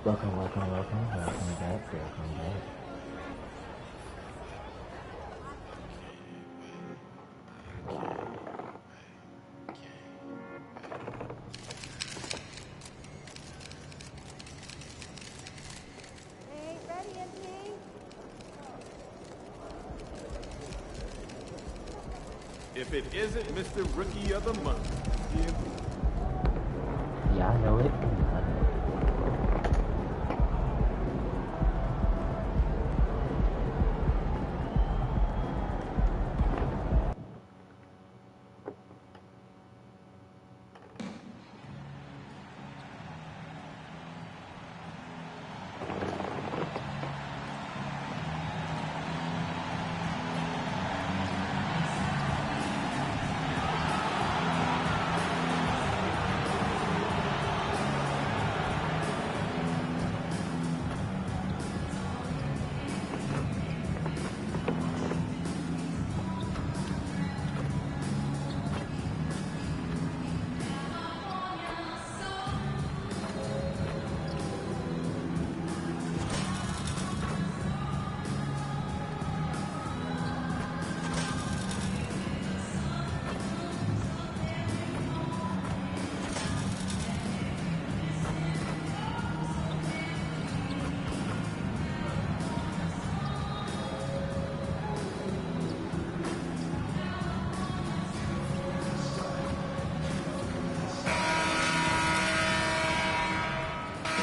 Welcome back, welcome back. If it isn't Mr. Rookie of the Month. Yeah, I know it.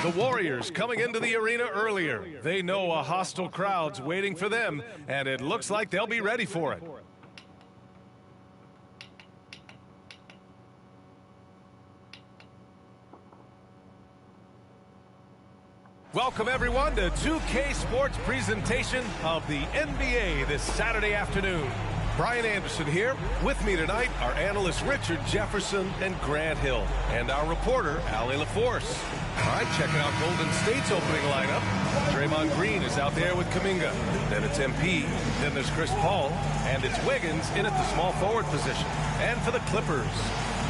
The Warriors coming into the arena earlier. They know a hostile crowd's waiting for them, and it looks like they'll be ready for it. Welcome, everyone, to 2K Sports presentation of the NBA this Saturday afternoon. Brian Anderson here. With me tonight are analysts Richard Jefferson and Grant Hill, and our reporter, Allie LaForce. All right, checking out Golden State's opening lineup. Draymond Green is out there with Kuminga. Then it's MP. Then there's Chris Paul. And it's Wiggins in at the small forward position. And for the Clippers,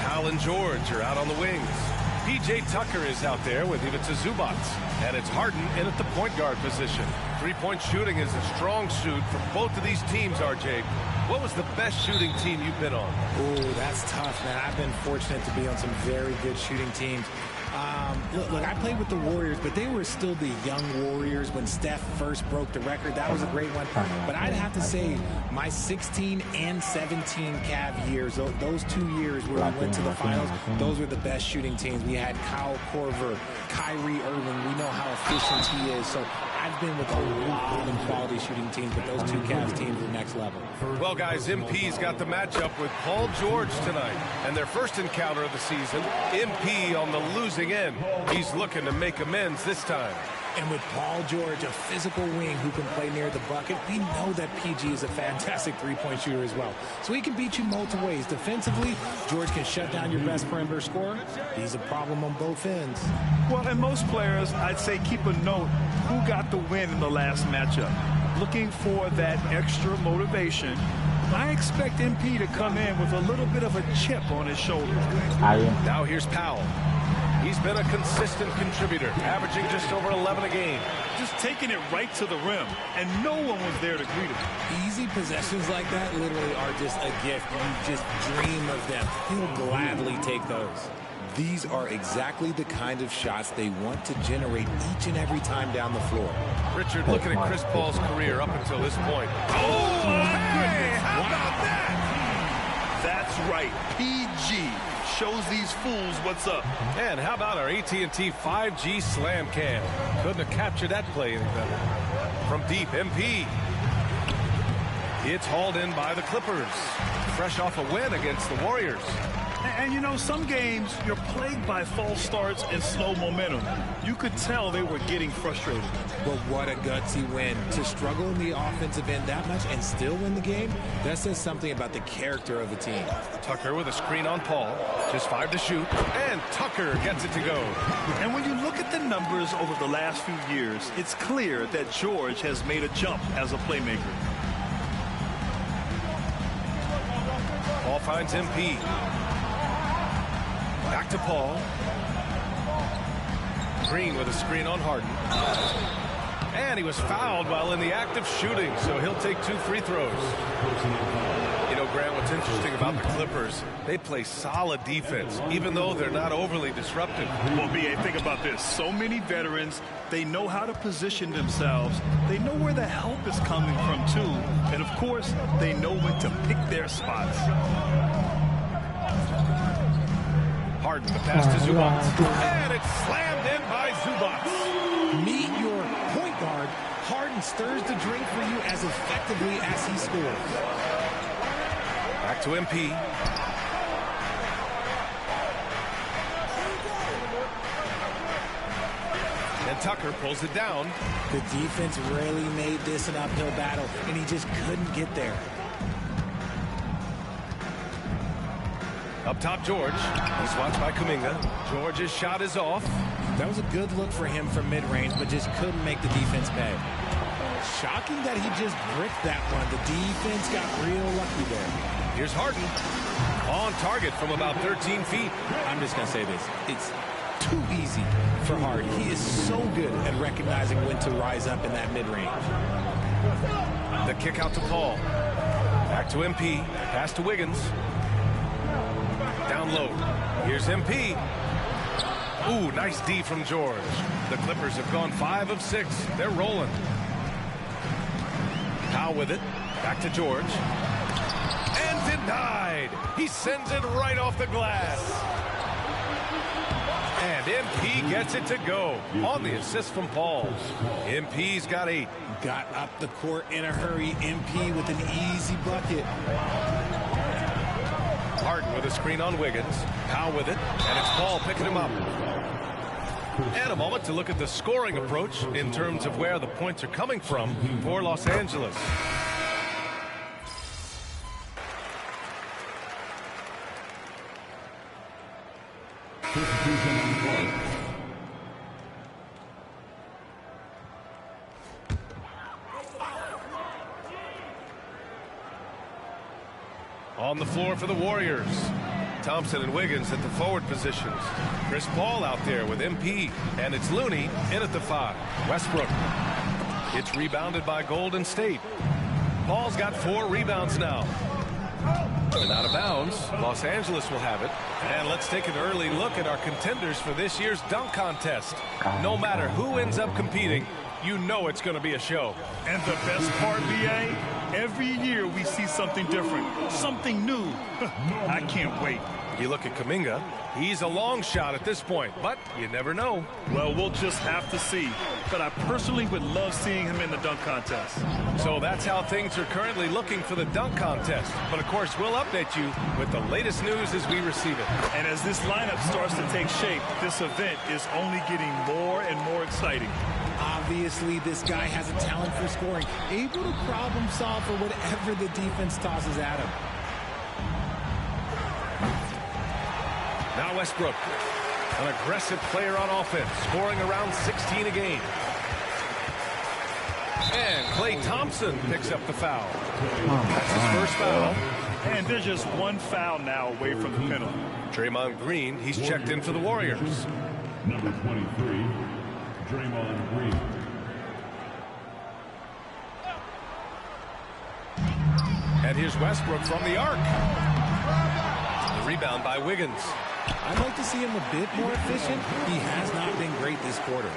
Hal and George are out on the wings. P.J. Tucker is out there with Ivica Zubac. And it's Harden in at the point guard position. Three-point shooting is a strong suit for both of these teams, RJ. What was the best shooting team you've been on? Ooh, that's tough, man. I've been fortunate to be on some very good shooting teams. Look, I played with the Warriors, but they were still the young Warriors when Steph first broke the record. That was a great one. But I'd have to say my 16 and 17 Cavs years, those 2 years where we went to the finals, those were the best shooting teams. We had Kyle Korver, Kyrie Irving. We know how efficient he is. So I've been with a lot of quality shooting teams, but those two Cavs teams were next level. Well, guys, MP's got the matchup with Paul George tonight. And their first encounter of the season, MP on the losing end. He's looking to make amends this time. And with Paul George, a physical wing who can play near the bucket, we know that PG is a fantastic three-point shooter as well. So he can beat you multiple ways. Defensively, George can shut down your best perimeter scorer. He's a problem on both ends. Well, and most players, I'd say keep a note who got the win in the last matchup. Looking for that extra motivation. I expect MP to come in with a little bit of a chip on his shoulder. Now here's Powell. He's been a consistent contributor, averaging just over 11 a game. Just taking it right to the rim, and no one was there to greet him. Easy possessions like that literally are just a gift. You just dream of them. He'll gladly take those. These are exactly the kind of shots they want to generate each and every time down the floor. Richard, looking at Chris Paul's career up until this point. Oh, hey, how about that? That's right, PG shows these fools what's up. And how about our AT&T 5G Slam Cam? Couldn't have captured that play any better. From deep, MP. It's hauled in by the Clippers. Fresh off a win against the Warriors. And you know, some games you're plagued by false starts and slow momentum. You could tell they were getting frustrated. But what a gutsy win. To struggle in the offensive end that much and still win the game, that says something about the character of the team. Tucker with a screen on Paul. Just 5 to shoot. And Tucker gets it to go. And when you look at the numbers over the last few years, it's clear that George has made a jump as a playmaker. Paul finds MP. Back to Paul. Green with a screen on Harden. And he was fouled while in the act of shooting, so he'll take 2 free throws. You know, Grant, what's interesting about the Clippers, they play solid defense, even though they're not overly disruptive. Well, B.A., think about this. So many veterans, they know how to position themselves. They know where the help is coming from, too. And, of course, they know when to pick their spots. Harden, the pass to Zubac. And it's slammed in by Zubac. Meet your point guard. Harden stirs the drink for you as effectively as he scores. Back to MP. And Tucker pulls it down. The defense really made this an uphill battle, and he just couldn't get there. Up top, George. He's watched by Kuminga. George's shot is off. That was a good look for him from mid-range, but just couldn't make the defense pay. Shocking that he just bricked that one. The defense got real lucky there. Here's Harden. On target from about 13 feet. I'm just going to say this. It's too easy for Harden. He is so good at recognizing when to rise up in that mid-range. The kick out to Paul. Back to MP. Pass to Wiggins. Down low. Here's MP. Ooh, nice D from George. The Clippers have gone 5 of 6. They're rolling. Powell with it. Back to George. And denied. He sends it right off the glass. And MP gets it to go on the assist from Paul. MP's got 8. Got up the court in a hurry. MP with an easy bucket. Harden with a screen on Wiggins. Powell with it. And it's Paul picking him up. And a moment to look at the scoring approach in terms of where the points are coming from for Los Angeles. On the floor for the Warriors. Thompson and Wiggins at the forward positions. Chris Paul out there with MP. And it's Looney in at the 5. Westbrook. It's rebounded by Golden State. Paul's got 4 rebounds now. And out of bounds. Los Angeles will have it. And let's take an early look at our contenders for this year's dunk contest. No matter who ends up competing, you know it's going to be a show. And the best part, B.A., every year we see something different, something new. I can't wait. You look at Kuminga, he's a long shot at this point, but you never know. Well, we'll just have to see. But I personally would love seeing him in the dunk contest. So that's how things are currently looking for the dunk contest. But of course, we'll update you with the latest news as we receive it. And as this lineup starts to take shape, this event is only getting more and more exciting. Obviously, this guy has a talent for scoring, able to problem solve for whatever the defense tosses at him. Now Westbrook, an aggressive player on offense, scoring around 16 a game. And Klay Thompson picks up the foul. That's his first foul. And they're just one foul now away from the penalty. Draymond Green, he's checked in for the Warriors. Number 23, Draymond Green. And here's Westbrook from the arc. The rebound by Wiggins. I'd like to see him a bit more efficient. He has not been great this quarter.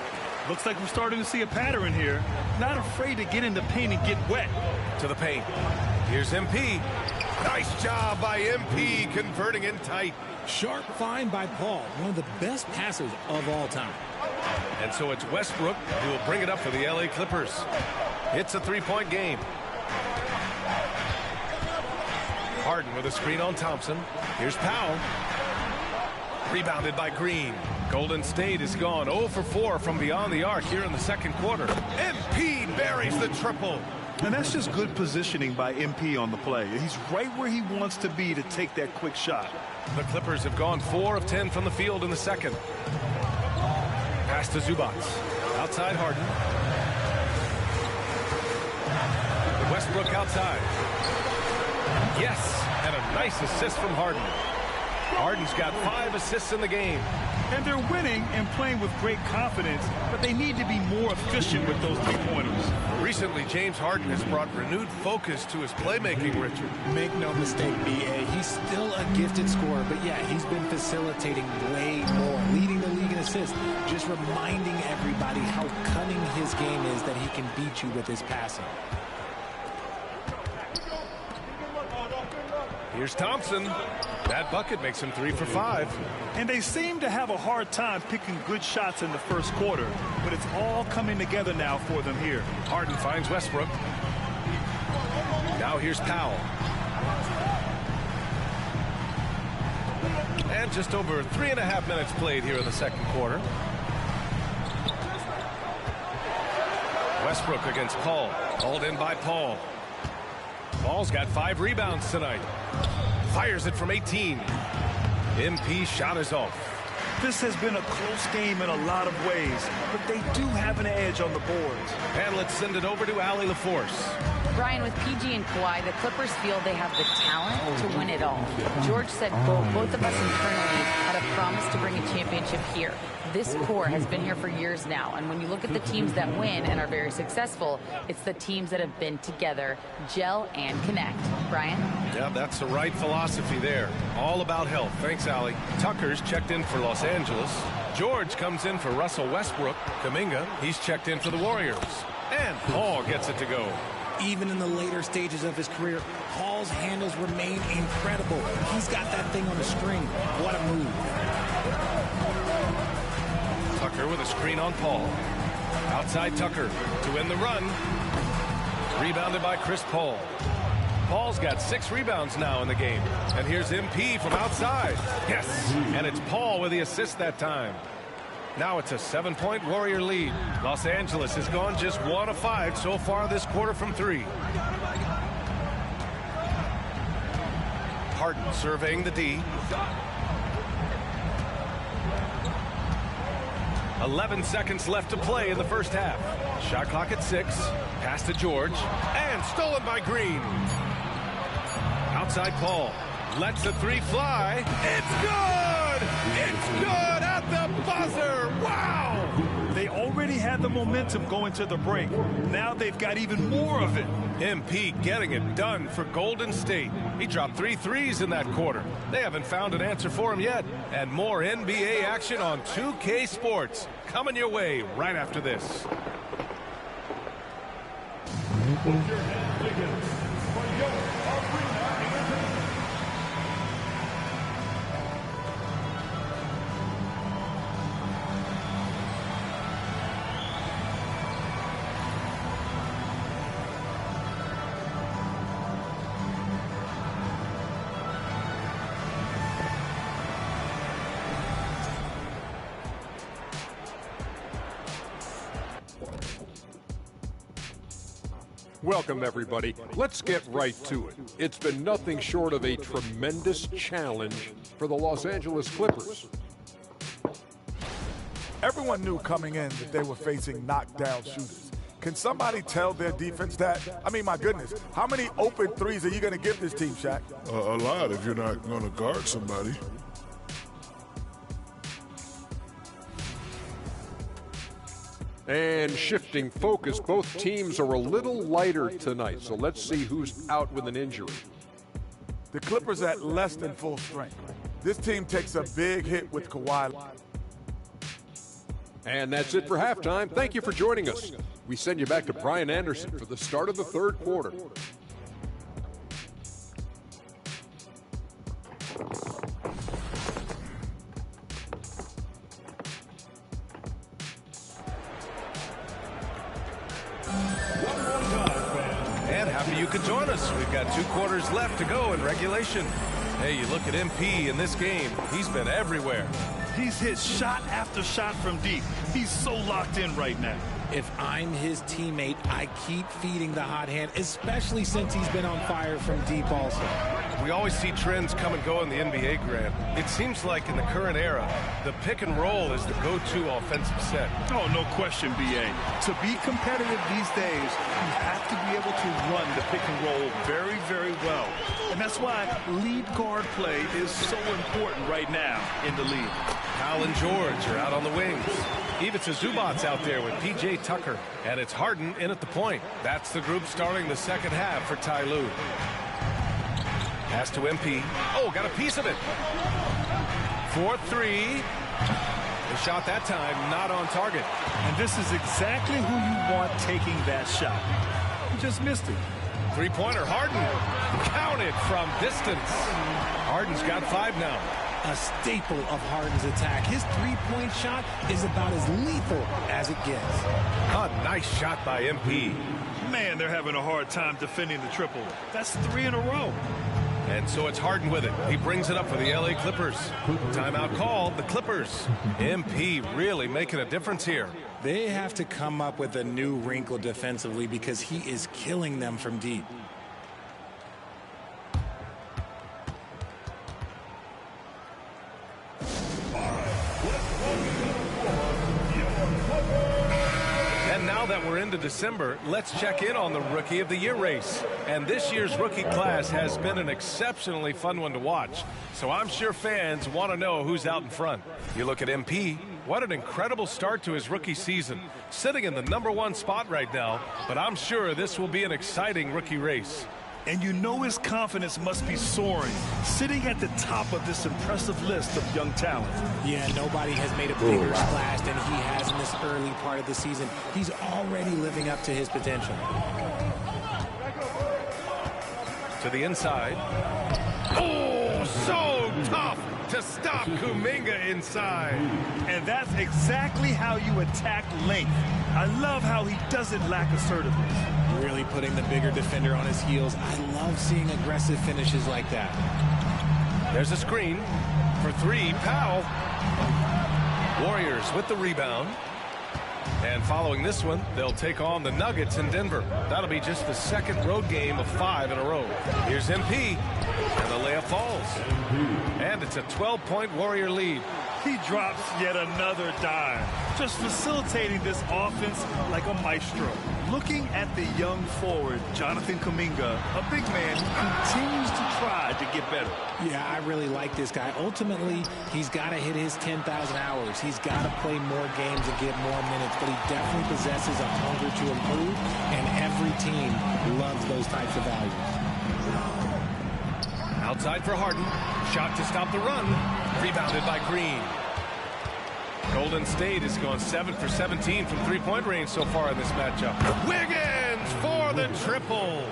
Looks like we're starting to see a pattern here. Not afraid to get in the paint and get wet. To the paint. Here's MP. Nice job by MP converting in tight. Sharp find by Paul, one of the best passers of all time. And so it's Westbrook who will bring it up for the LA Clippers. It's a 3-point game. Harden with a screen on Thompson. Here's Powell. Rebounded by Green. Golden State is gone 0 for 4 from beyond the arc here in the second quarter. MP buries the triple. And that's just good positioning by MP on the play. He's right where he wants to be to take that quick shot. The Clippers have gone 4 of 10 from the field in the second. Pass to Zubac. Outside Harden. Westbrook outside. Yes, and a nice assist from Harden. Harden's got 5 assists in the game. And they're winning and playing with great confidence, but they need to be more efficient with those three-pointers. Recently, James Harden has brought renewed focus to his playmaking, Richard. Make no mistake, B.A., he's still a gifted scorer, but yeah, he's been facilitating way more, leading the league in assists, just reminding everybody how cunning his game is, that he can beat you with his passing. Here's Thompson. That bucket makes him 3 for 5. And they seem to have a hard time picking good shots in the first quarter, but it's all coming together now for them here. Harden finds Westbrook. Now here's Powell. And just over 3.5 minutes played here in the second quarter. Westbrook against Paul. Hauled in by Paul. Paul's got 5 rebounds tonight. Fires it from 18. MP shot is off. This has been a close game in a lot of ways, but they do have an edge on the boards. And let's send it over to Allie LaForce. Brian, with PG and Kawhi, the Clippers feel they have the talent to win it all. George said both of us internally had a promise to bring a championship here. This core has been here for years now, and when you look at the teams that win and are very successful, it's the teams that have been together, gel and connect. Brian? Yeah, that's the right philosophy there. All about health. Thanks, Allie. Tucker's checked in for Los Angeles. George comes in for Russell Westbrook. Kuminga, he's checked in for the Warriors. And Paul gets it to go. Even in the later stages of his career, Paul's handles remain incredible. He's got that thing on a string. What a move. Tucker with a screen on Paul. Outside Tucker to win the run. Rebounded by Chris Paul. Paul's got 6 rebounds now in the game. And here's MP from outside. Yes, and it's Paul with the assist that time. Now it's a 7-point Warrior lead. Los Angeles has gone just 1 of 5 so far this quarter from 3. Harden surveying the D. 11 seconds left to play in the first half. Shot clock at 6. Pass to George. And stolen by Green. Outside Paul. Lets the 3 fly. It's good! It's good at the buzzer! Wow! They already had the momentum going to the break. Now they've got even more of it. MP getting it done for Golden State. He dropped 3 threes in that quarter. They haven't found an answer for him yet. And more NBA action on 2K Sports coming your way right after this. Welcome, everybody. Let's get right to it. It's been nothing short of a tremendous challenge for the Los Angeles Clippers. Everyone knew coming in that they were facing knockdown shooters. Can somebody tell their defense that? I mean, my goodness, how many open threes are you going to give this team, Shaq? A lot if you're not going to guard somebody. And shifting focus, both teams are a little lighter tonight, so let's see who's out with an injury. The Clippers at less than full strength. This team takes a big hit with Kawhi. And that's it for halftime. Thank you for joining us. We send you back to Brian Anderson for the start of the third quarter. And happy you could join us. We've got 2 quarters left to go in regulation. Hey, you look at MP in this game. He's been everywhere. He's hit shot after shot from deep. He's so locked in right now. If I'm his teammate, I keep feeding the hot hand, especially since he's been on fire from deep also. We always see trends come and go in the NBA, Grant. It seems like in the current era, the pick and roll is the go-to offensive set. Oh, no question, B.A. To be competitive these days, you have to be able to run the pick and roll very, very well. And that's why lead guard play is so important right now in the league. Powell and George are out on the wings. Ivica Zubac's out there with P.J. Tucker. And it's Harden in at the point. That's the group starting the second half for Ty Lue. Pass to MP. Oh, got a piece of it. 4-3. The shot that time not on target. And this is exactly who you want taking that shot. He just missed it. Three-pointer, Harden. Counted from distance. Harden's got 5 now. A staple of Harden's attack. His three-point shot is about as lethal as it gets. A nice shot by MP. Man, they're having a hard time defending the triple. That's 3 in a row. And so it's Harden with it. He brings it up for the LA Clippers. Timeout called, the Clippers. MP really making a difference here. They have to come up with a new wrinkle defensively because he is killing them from deep. Now that we're into December, let's check in on the Rookie of the Year race. And this year's rookie class has been an exceptionally fun one to watch. So I'm sure fans want to know who's out in front. You look at MP, what an incredible start to his rookie season. Sitting in the #1 spot right now, but I'm sure this will be an exciting rookie race. And you know his confidence must be soaring, sitting at the top of this impressive list of young talent. Yeah, nobody has made a bigger splash than he has in this early part of the season. He's already living up to his potential. To the inside. Oh, so tough to stop Kuminga inside. And that's exactly how you attack length. I love how he doesn't lack assertiveness. Really putting the bigger defender on his heels. I love seeing aggressive finishes like that. There's a screen for 3. Powell. Warriors with the rebound. And following this one, they'll take on the Nuggets in Denver. That'll be just the second road game of 5 in a row. Here's MP. And the layup falls. And it's a 12-point Warrior lead. He drops yet another dime, just facilitating this offense like a maestro. Looking at the young forward, Jonathan Kuminga, a big man who continues to try to get better. Yeah, I really like this guy. Ultimately, he's got to hit his 10,000 hours. He's got to play more games and get more minutes, but he definitely possesses a hunger to improve, and every team loves those types of values. Outside for Harden. Shot to stop the run. Rebounded by Green. Golden State has gone 7 for 17 from three-point range so far in this matchup. Wiggins for the triple.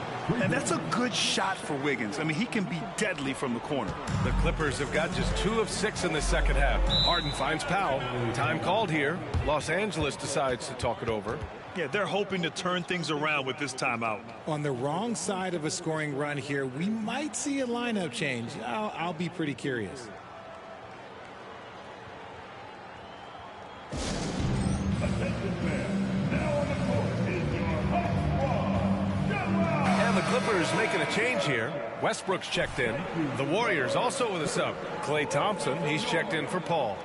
And that's a good shot for Wiggins. I mean, he can be deadly from the corner. The Clippers have got just 2 of 6 in the second half. Harden finds Powell. Time called here. Los Angeles decides to talk it over. Yeah, they're hoping to turn things around with this timeout. On the wrong side of a scoring run here, we might see a lineup change. I'll be pretty curious. And the Clippers making a change here. Westbrook's checked in. The Warriors also with a sub. Klay Thompson, he's checked in for Paul.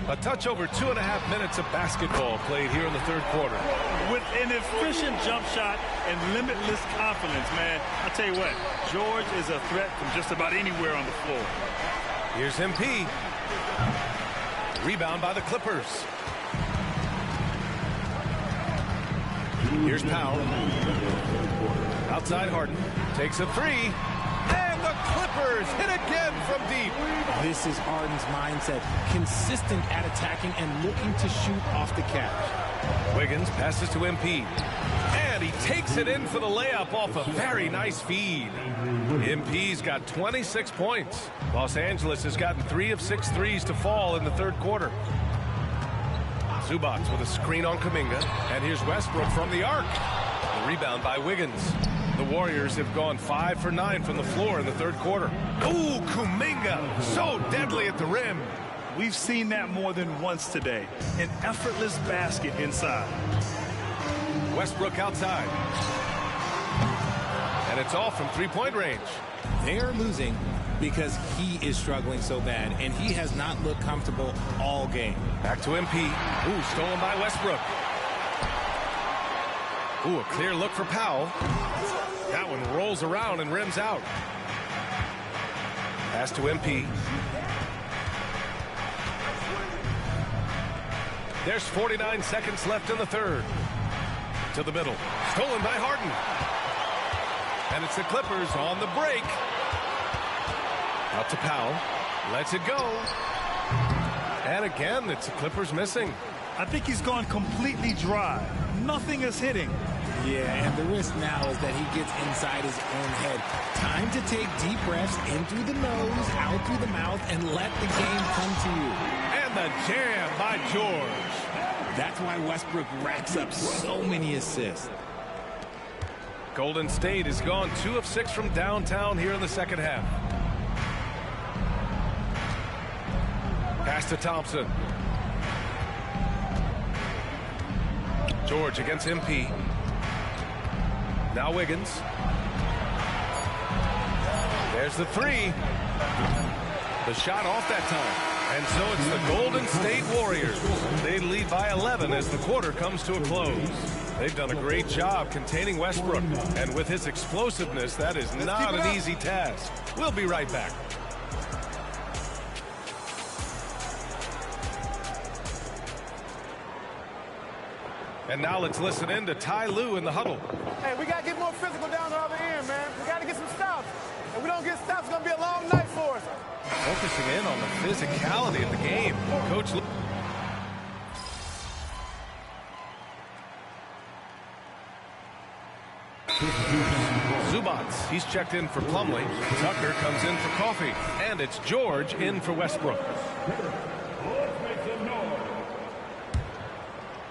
A touch over 2.5 minutes of basketball played here in the third quarter. With an efficient jump shot and limitless confidence, man, I'll tell you what, George is a threat from just about anywhere on the floor. Here's MP. Rebound by the Clippers. Here's Powell. Outside Harden. Takes a 3. And the Clippers hit again from deep. This is Harden's mindset. Consistent at attacking and looking to shoot off the catch. Wiggins passes to MP. And he takes it in for the layup off a very nice feed. MP's got 26 points. Los Angeles has gotten 3 of 6 threes to fall in the third quarter. Zubac with a screen on Kuminga. And here's Westbrook from the arc. The rebound by Wiggins. The Warriors have gone 5 for 9 from the floor in the third quarter. Ooh, Kuminga, so deadly at the rim. We've seen that more than once today. An effortless basket inside. Westbrook outside. And it's off from three-point range. They are losing because he is struggling so bad, and he has not looked comfortable all game. Back to MP. Ooh, stolen by Westbrook. Ooh, a clear look for Powell. That one rolls around and rims out. Pass to MP. There's 49 seconds left in the third. To the middle. Stolen by Harden. And it's the Clippers on the break. Out to Powell. Lets it go. And again, it's the Clippers missing. I think he's gone completely dry. Nothing is hitting. Yeah, and the risk now is that he gets inside his own head. Time to take deep breaths in through the nose, out through the mouth, and let the game come to you. And the jam by George. That's why Westbrook racks up so many assists. Golden State has gone 2 of 6 from downtown here in the second half. Pass to Thompson. George against MP. Now Wiggins. There's the three. The shot off that time. And so it's the Golden State Warriors. They lead by 11 as the quarter comes to a close. They've done a great job containing Westbrook. And with his explosiveness, that is not an easy task. We'll be right back. And now let's listen in to Ty Lue in the huddle. Hey, we got to get more physical down the other end, man. We got to get some stops. If we don't get stops, it's going to be a long night for us. Focusing in on the physicality of the game. Coach Lue. Zubats, he's checked in for Plumlee. Tucker comes in for Coffee. And it's George in for Westbrook.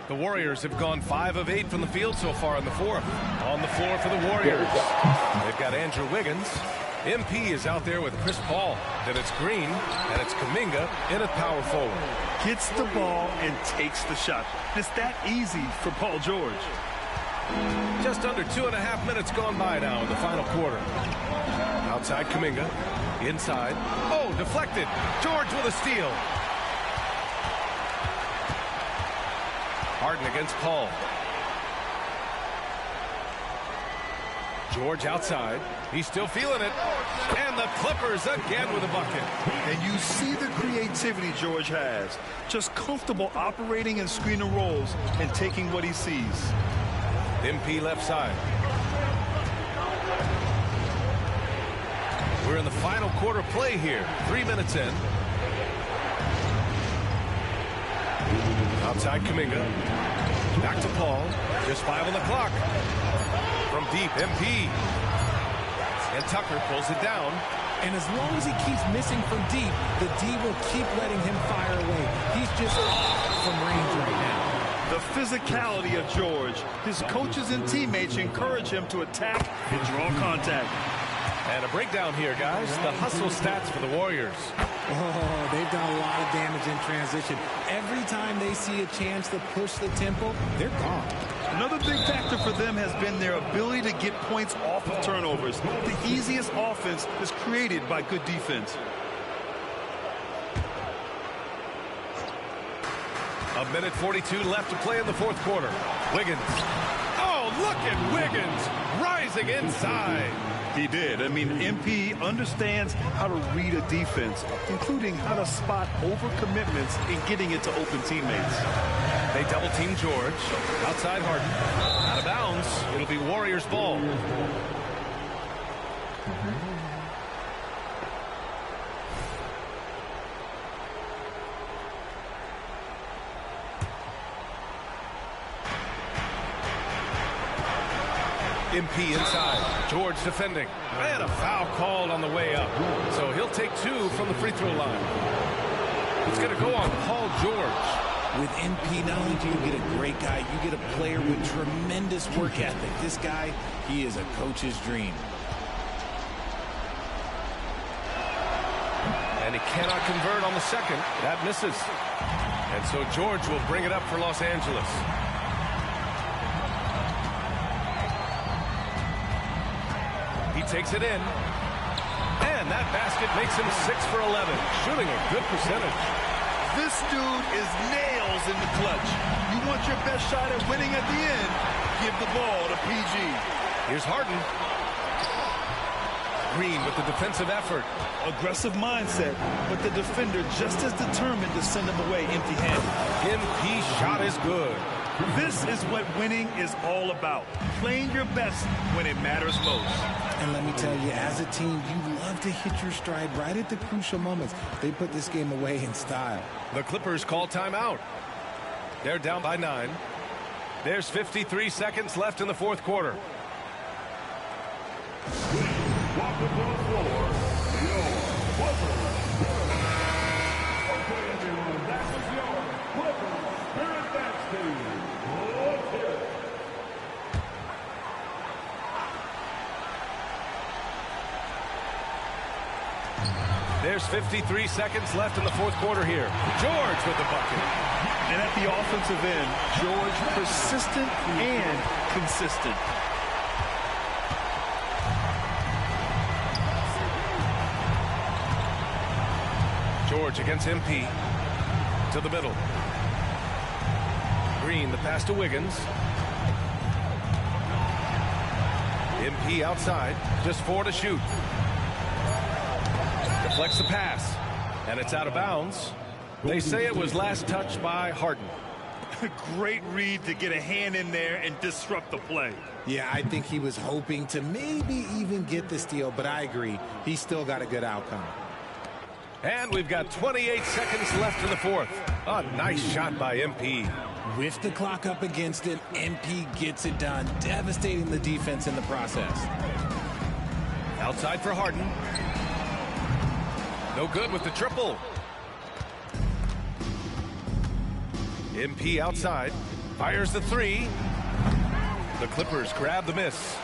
The Warriors have gone 5 of 8 from the field so far in the fourth. On the floor for the Warriors. They've got Andrew Wiggins. MP is out there with Chris Paul. Then it's Green, and it's Kuminga in at power forward. Gets the ball and takes the shot. It's that easy for Paul George. Just under 2.5 minutes gone by now in the final quarter. Outside Kuminga. Inside. Oh, deflected. George with a steal. Harden against Paul. George outside. He's still feeling it. And the Clippers again with a bucket. And you see the creativity George has. Just comfortable operating in screen and rolls and taking what he sees. MP left side. We're in the final quarter play here. 3 minutes in. Outside Kuminga. Back to Paul. Just 5 on the clock. From deep, MP. And Tucker pulls it down. And as long as he keeps missing from deep, the D will keep letting him fire away. He's just off from range right now. The physicality of George. His coaches and teammates encourage him to attack and draw contact. And a breakdown here, guys. The hustle stats for the Warriors. Oh, they've done a lot of damage in transition. Every time they see a chance to push the tempo, they're gone. Another big factor for them has been their ability to get points off of turnovers. The easiest offense is created by good defense. A minute 42 left to play in the fourth quarter. Wiggins. Oh, look at Wiggins rising inside. He did. I mean, MP understands how to read a defense, including how to spot overcommitments and getting it to open teammates. They double team George. Outside Harden. Out of bounds. It'll be Warriors ball. MP inside. George defending. And a foul called on the way up. So he'll take 2 from the free throw line. It's going to go on Paul George. With MP, not only do you get a great guy, you get a player with tremendous work ethic. This guy, he is a coach's dream. And he cannot convert on the second. That misses. And so George will bring it up for Los Angeles. takes it in. And that basket makes him 6 for 11, shooting a good percentage. This dude is nails in the clutch. You want your best shot at winning at the end, give the ball to PG. Here's Harden. Green with the defensive effort. Aggressive mindset, but the defender just as determined to send him away empty-handed. MP shot is good. This is what winning is all about. Playing your best when it matters most. And let me tell you, as a team, you love to hit your stride right at the crucial moments. They put this game away in style. The Clippers call timeout. They're down by 9. There's 53 seconds left in the fourth quarter. Walk the floor, your Clippers. Okay, everyone, that was your Clippers Spirit Dance Team. Let's hear it. There's 53 seconds left in the fourth quarter here. George with the bucket. And at the offensive end, George persistent and consistent. George against MP. To the middle. Green, the pass to Wiggins. MP outside. Just 4 to shoot. Deflects the pass. And it's out of bounds. They say it was last touched by Harden. Great read to get a hand in there and disrupt the play. Yeah, I think he was hoping to maybe even get the steal, but I agree. He still got a good outcome. And we've got 28 seconds left in the fourth. A nice shot by MP. With the clock up against it, MP gets it done, devastating the defense in the process. Outside for Harden. No good with the triple. MP outside. Fires the 3. The Clippers grab the miss.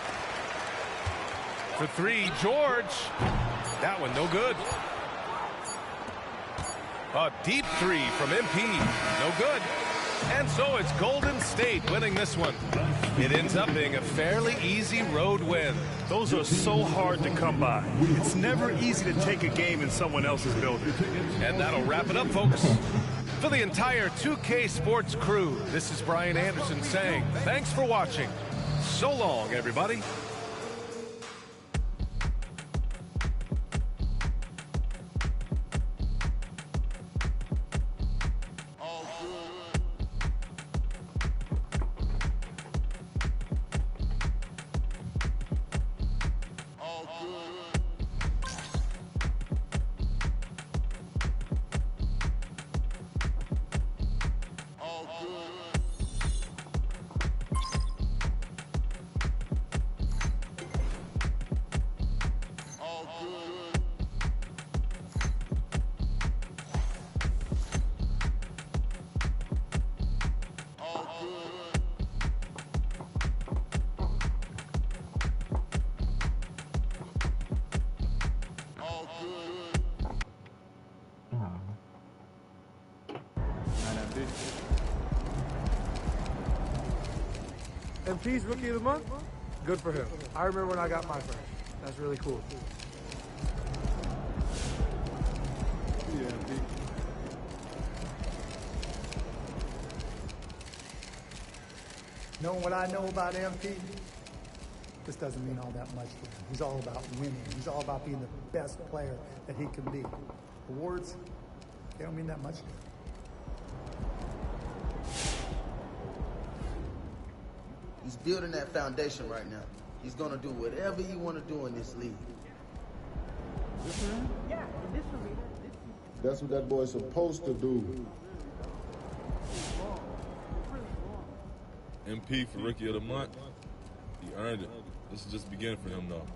For 3, George. That one no good. A deep 3 from MP. No good. And so it's Golden State winning this one. It ends up being a fairly easy road win. Those are so hard to come by. It's never easy to take a game in someone else's building. And that'll wrap it up, folks. For the entire 2K Sports crew, this is Brian Anderson saying thanks for watching. So long, everybody. MP's Rookie of the Month? Good for him. I remember when I got my first. That's really cool. Yeah, MP. Knowing what I know about MP, this doesn't mean all that much to him. He's all about winning. He's all about being the best player that he can be. Awards, they don't mean that much to him. He's building that foundation right now. He's going to do whatever he want to do in this league. That's what that boy's supposed to do. MP for Rookie of the Month. He earned it. This is just the beginning for him, though.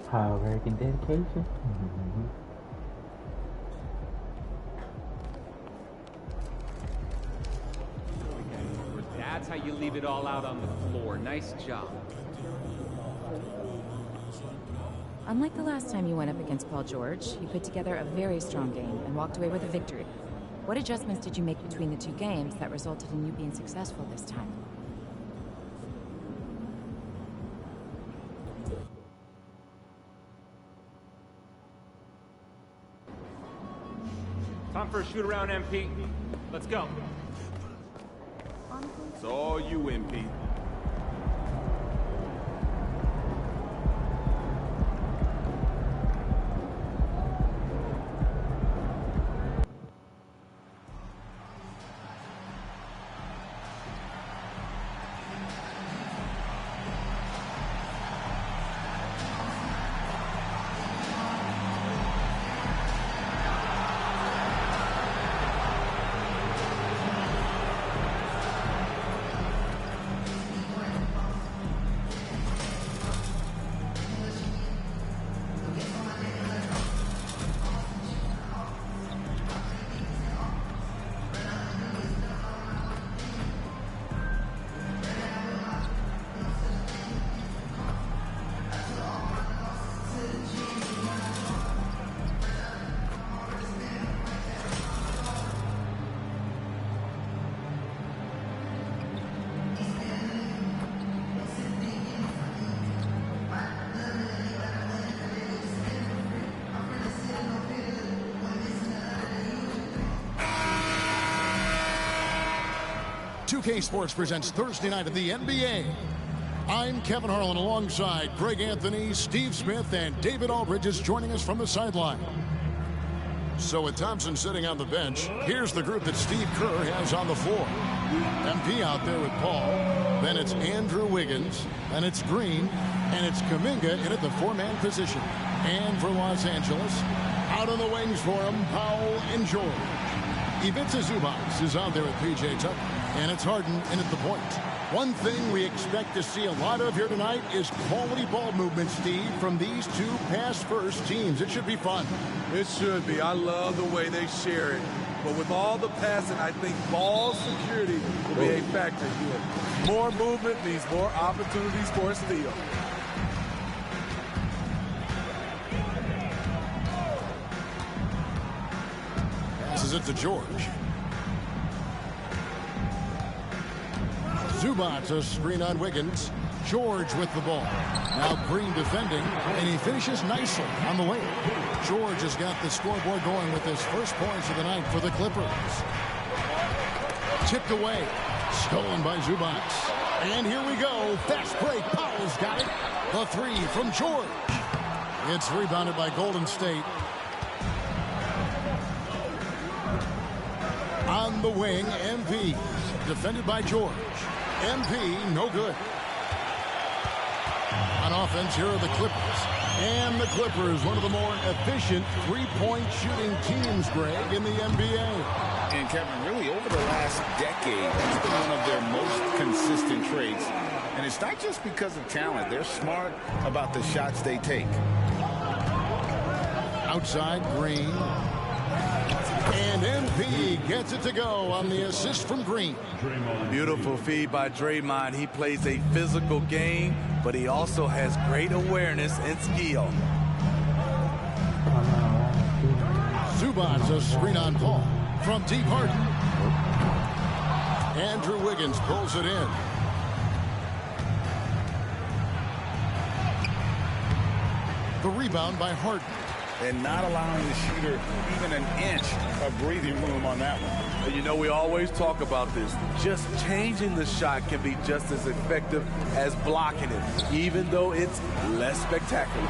Hard work and dedication. That's how you leave it all out on the floor. Nice job. Unlike the last time you went up against Paul George, you put together a very strong game and walked away with a victory. What adjustments did you make between the two games that resulted in you being successful this time? Time for a shoot around, MP. Let's go. It's all you, MP. K Sports presents Thursday night of the NBA. I'm Kevin Harlan alongside Greg Anthony, Steve Smith, and David Aldridge is joining us from the sideline. So with Thompson sitting on the bench, here's the group that Steve Kerr has on the floor. MP out there with Paul, then it's Andrew Wiggins, then it's Green, and it's Kuminga in at the four-man position. And for Los Angeles, out on the wings for him, Powell and George. Ivica Zubac is out there with P.J. Tucker. And it's Harden in at the point. One thing we expect to see a lot of here tonight is quality ball movement, Steve, from these two pass-first teams. It should be fun. It should be. I love the way they share it. But with all the passing, I think ball security will be a factor here. More movement means more opportunities for a steal. Passes it to George. Zubac, a screen on Wiggins. George with the ball. Now Green defending, and he finishes nicely on the way. George has got the scoreboard going with his first points of the night for the Clippers. Tipped away. Stolen by Zubac. And here we go. Fast break. Powell's got it. The three from George. It's rebounded by Golden State. On the wing, MP. Defended by George. MP, no good. On offense, here are the Clippers. And the Clippers, one of the more efficient three-point shooting teams, Greg, in the NBA. And Kevin, really over the last decade, that's been one of their most consistent traits. And it's not just because of talent. They're smart about the shots they take. Outside, Green. And MP gets it to go on the assist from Green. Beautiful feed by Draymond. He plays a physical game, but he also has great awareness and skill. Zubac, a screen on Paul from deep Harden. Andrew Wiggins pulls it in. The rebound by Harden. And not allowing the shooter even an inch of breathing room on that one. You know, we always talk about this. Just changing the shot can be just as effective as blocking it, even though it's less spectacular.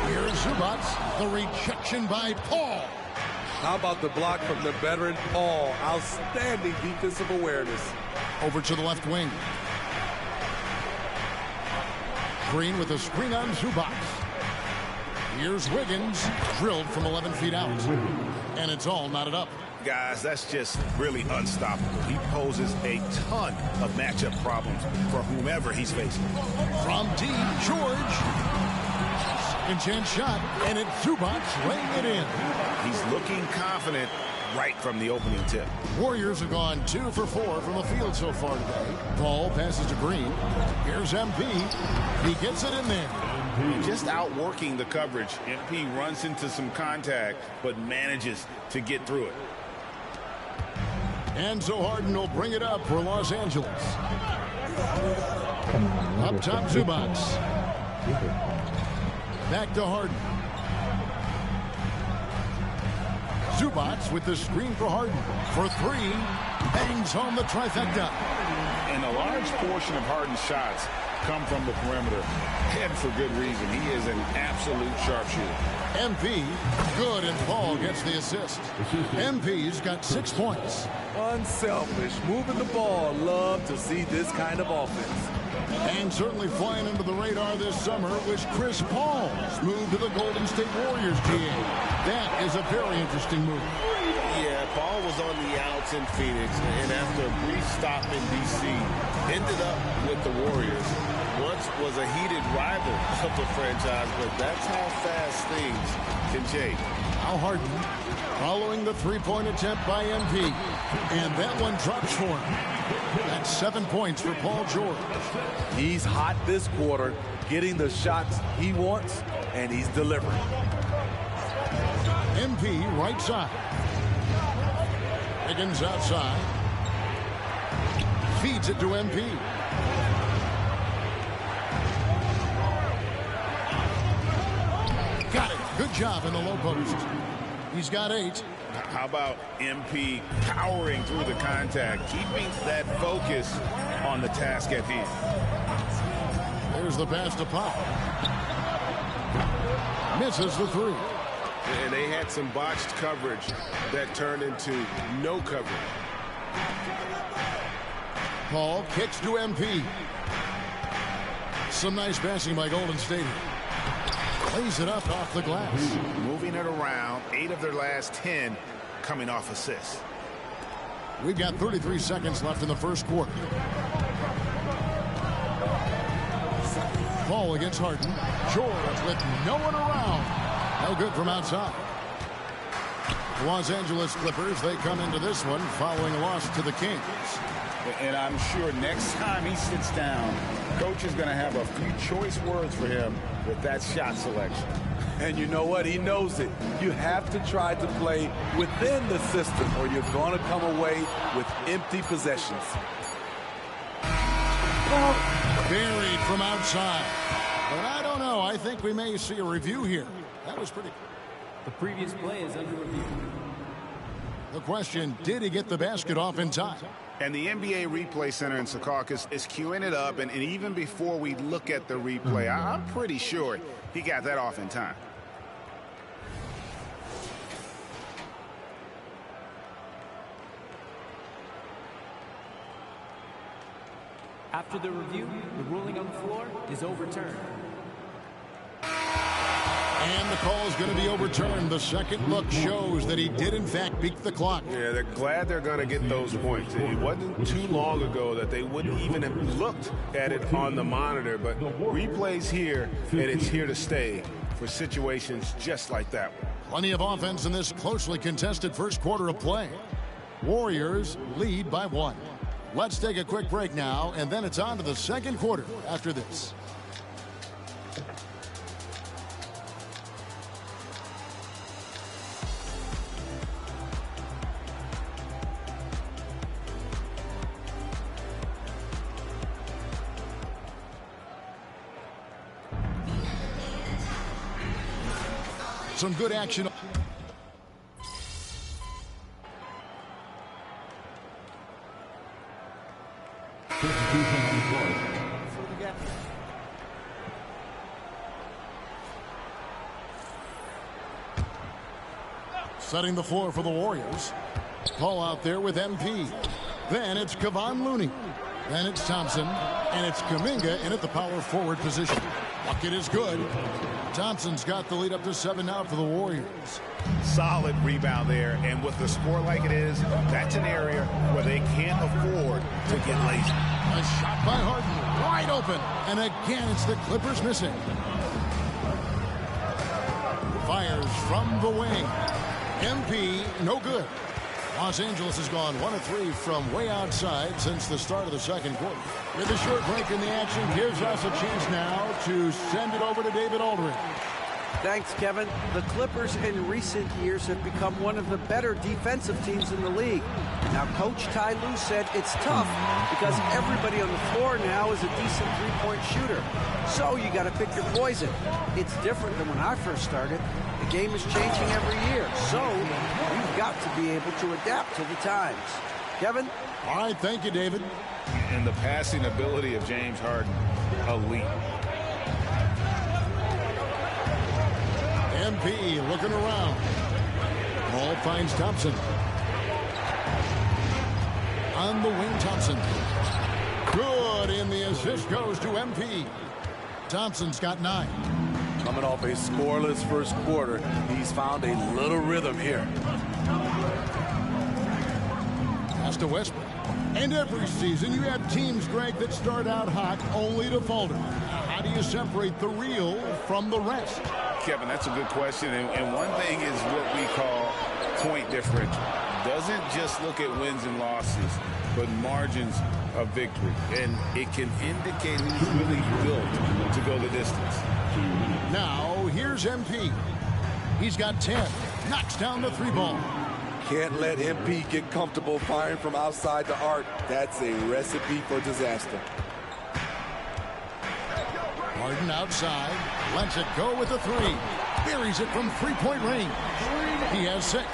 Here's Zubac. The rejection by Paul. How about the block from the veteran Paul? Outstanding defensive awareness. Over to the left wing. Green with a screen on Zubac. Here's Wiggins, drilled from 11 feet out. And it's all knotted up. Guys, that's just really unstoppable. He poses a ton of matchup problems for whomever he's facing. From deep, George. Second chance shot, and it's Zubac laying it in. He's looking confident right from the opening tip. Warriors have gone 2 for 4 from the field so far today. Paul passes to Green. Here's MP. He gets it in there. Just outworking the coverage. MP runs into some contact, but manages to get through it. And so Harden will bring it up for Los Angeles. Up top, Zubac. Back to Harden. Zubac with the screen for Harden. For three. Bangs home the trifecta. And a large portion of Harden's shots come from the perimeter. And for good reason. He is an absolute sharpshooter. MP, good, and Paul gets the assist. MP's got 6 points. Unselfish, moving the ball. Love to see this kind of offense. And certainly flying under the radar this summer was Chris Paul's move to the Golden State Warriors, GA. That is a very interesting move. Yeah, Paul was on the outs in Phoenix, and after a brief stop in D.C., ended up with the Warriors. Once was a heated rival of the franchise, but that's how fast things can change. Now Harden following the three-point attempt by MP. And that one drops for him. That's 7 points for Paul George. He's hot this quarter, getting the shots he wants, and he's delivering. MP right side. Higgins outside. Feeds it to MP. Got it. Good job in the low post. He's got 8. How about MP powering through the contact, keeping that focus on the task at hand. There's the pass to Pop. Misses the 3. And they had some botched coverage that turned into no coverage. Paul kicks to MP. Some nice passing by Golden State. Plays it up off the glass. Moving it around. 8 of their last 10 coming off assists. We've got 33 seconds left in the first quarter. Ball against Harden. George with no one around. No good from outside. Los Angeles Clippers, they come into this one following a loss to the Kings. And I'm sure next time he sits down, coach is going to have a few choice words for him with that shot selection. And you know what? He knows it. You have to try to play within the system or you're going to come away with empty possessions. Buried from outside. But I don't know. I think we may see a review here. That was pretty. The previous play is under review. The question, did he get the basket off in time? And the NBA Replay Center in Secaucus is queuing it up. And even before we look at the replay, I'm pretty sure he got that off in time. After the review, the ruling on the floor is overturned. And the call is going to be overturned. The second look shows that he did, in fact, beat the clock. Yeah, they're glad they're going to get those points. It wasn't too long ago that they wouldn't even have looked at it on the monitor, but replay's here, and it's here to stay for situations just like that one. Plenty of offense in this closely contested first quarter of play. Warriors lead by 1. Let's take a quick break now, and then it's on to the second quarter after this. Some good action. Setting the floor for the Warriors. Paul out there with MP. Then it's Kevon Looney. Then it's Thompson. And it's Kuminga in at the power forward position. Bucket is good. Thompson's got the lead up to 7 now for the Warriors. Solid rebound there. And with the score like it is, that's an area where they can't afford to get lazy. A shot by Harden. Wide open. And again, it's the Clippers missing. Fires from the wing. MP, no good. Los Angeles has gone 1 of 3 from way outside since the start of the second quarter. With a short break in the action, gives us a chance now to send it over to David Aldridge. Thanks, Kevin. The Clippers in recent years have become one of the better defensive teams in the league. Now, Coach Ty Lue said it's tough because everybody on the floor now is a decent three-point shooter. So you got to pick your poison. It's different than when I first started. The game is changing every year, so you've got to be able to adapt to the times. Kevin? All right, thank you, David. And the passing ability of James Harden, elite. MP looking around. Ball finds Thompson. On the wing, Thompson. Good, and the assist goes to MP. Thompson's got 9. Coming off a scoreless first quarter, he's found a little rhythm here. Pass to Westbrook. And every season you have teams, Greg, that start out hot only to falter. How do you separate the real from the rest? Kevin, that's a good question. And one thing is what we call point differential. Doesn't just look at wins and losses, but margins of victory. And it can indicate who's really built to go the distance. Now, here's MP. He's got 10. Knocks down the 3-ball. Can't let MP get comfortable firing from outside the arc. That's a recipe for disaster. Harden outside. Lets it go with the 3. Buries it from 3-point range. He has 6.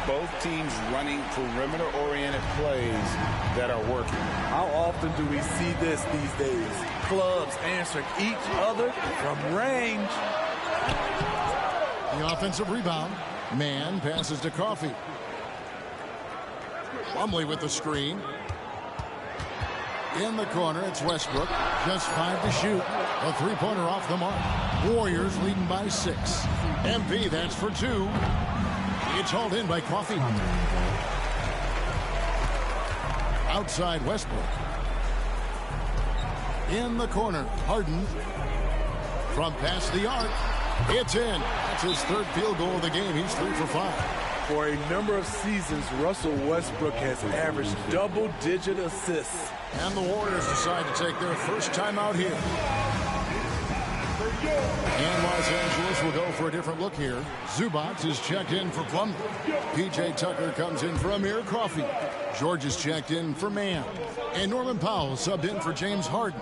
Both teams running perimeter-oriented plays that are working. How often do we see this these days? Clubs answering each other from range. The offensive rebound. Man passes to Coffey. Plumlee with the screen. In the corner, it's Westbrook. Just 5 to shoot. A 3-pointer off the mark. Warriors leading by 6. MP, that's for 2. It's hauled in by Coffey. Outside Westbrook. In the corner, Harden. From past the arc. It's in. That's his 3rd field goal of the game. He's 3 for 5. For a number of seasons, Russell Westbrook has averaged double-digit assists. And the Warriors decide to take their first time out here. And Los Angeles will go for a different look here. Zubac is checked in for Plumlee. P.J. Tucker comes in for Amir Coffey. George is checked in for Mann. And Norman Powell subbed in for James Harden.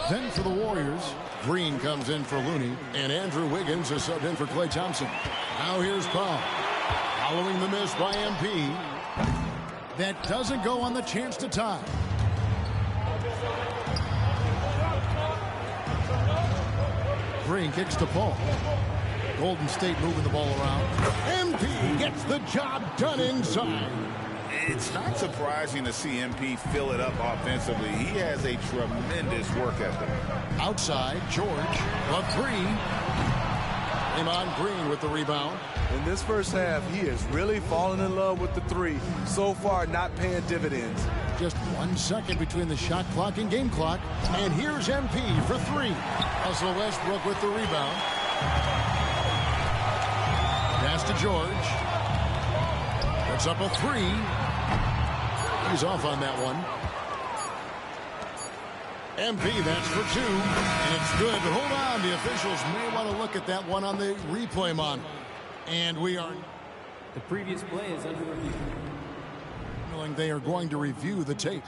Then for the Warriors, Green comes in for Looney. And Andrew Wiggins is subbed in for Klay Thompson. Now here's Powell. Following the miss by MP. That doesn't go on the chance to tie. Green kicks to Paul. Golden State moving the ball around. MP gets the job done inside. It's not surprising to see MP fill it up offensively. He has a tremendous work ethic. Outside, George, the 3. Draymond Green with the rebound. In this first half, he is really falling in love with the 3. So far, not paying dividends. Just 1 second between the shot clock and game clock. And here's MP for 3. Russell Westbrook with the rebound. Pass to George. Puts up a 3. He's off on that one. MP, that's for 2. And it's good. But hold on. The officials may want to look at that one on the replay monitor. And we are... The previous play is under review. They are going to review the tape.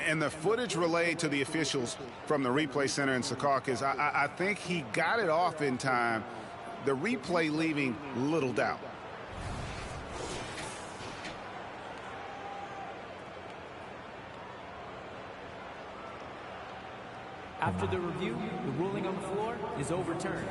And the footage relayed to the officials from the replay center in Secaucus, I think he got it off in time. The replay leaving little doubt. After the review, the ruling on the floor is overturned.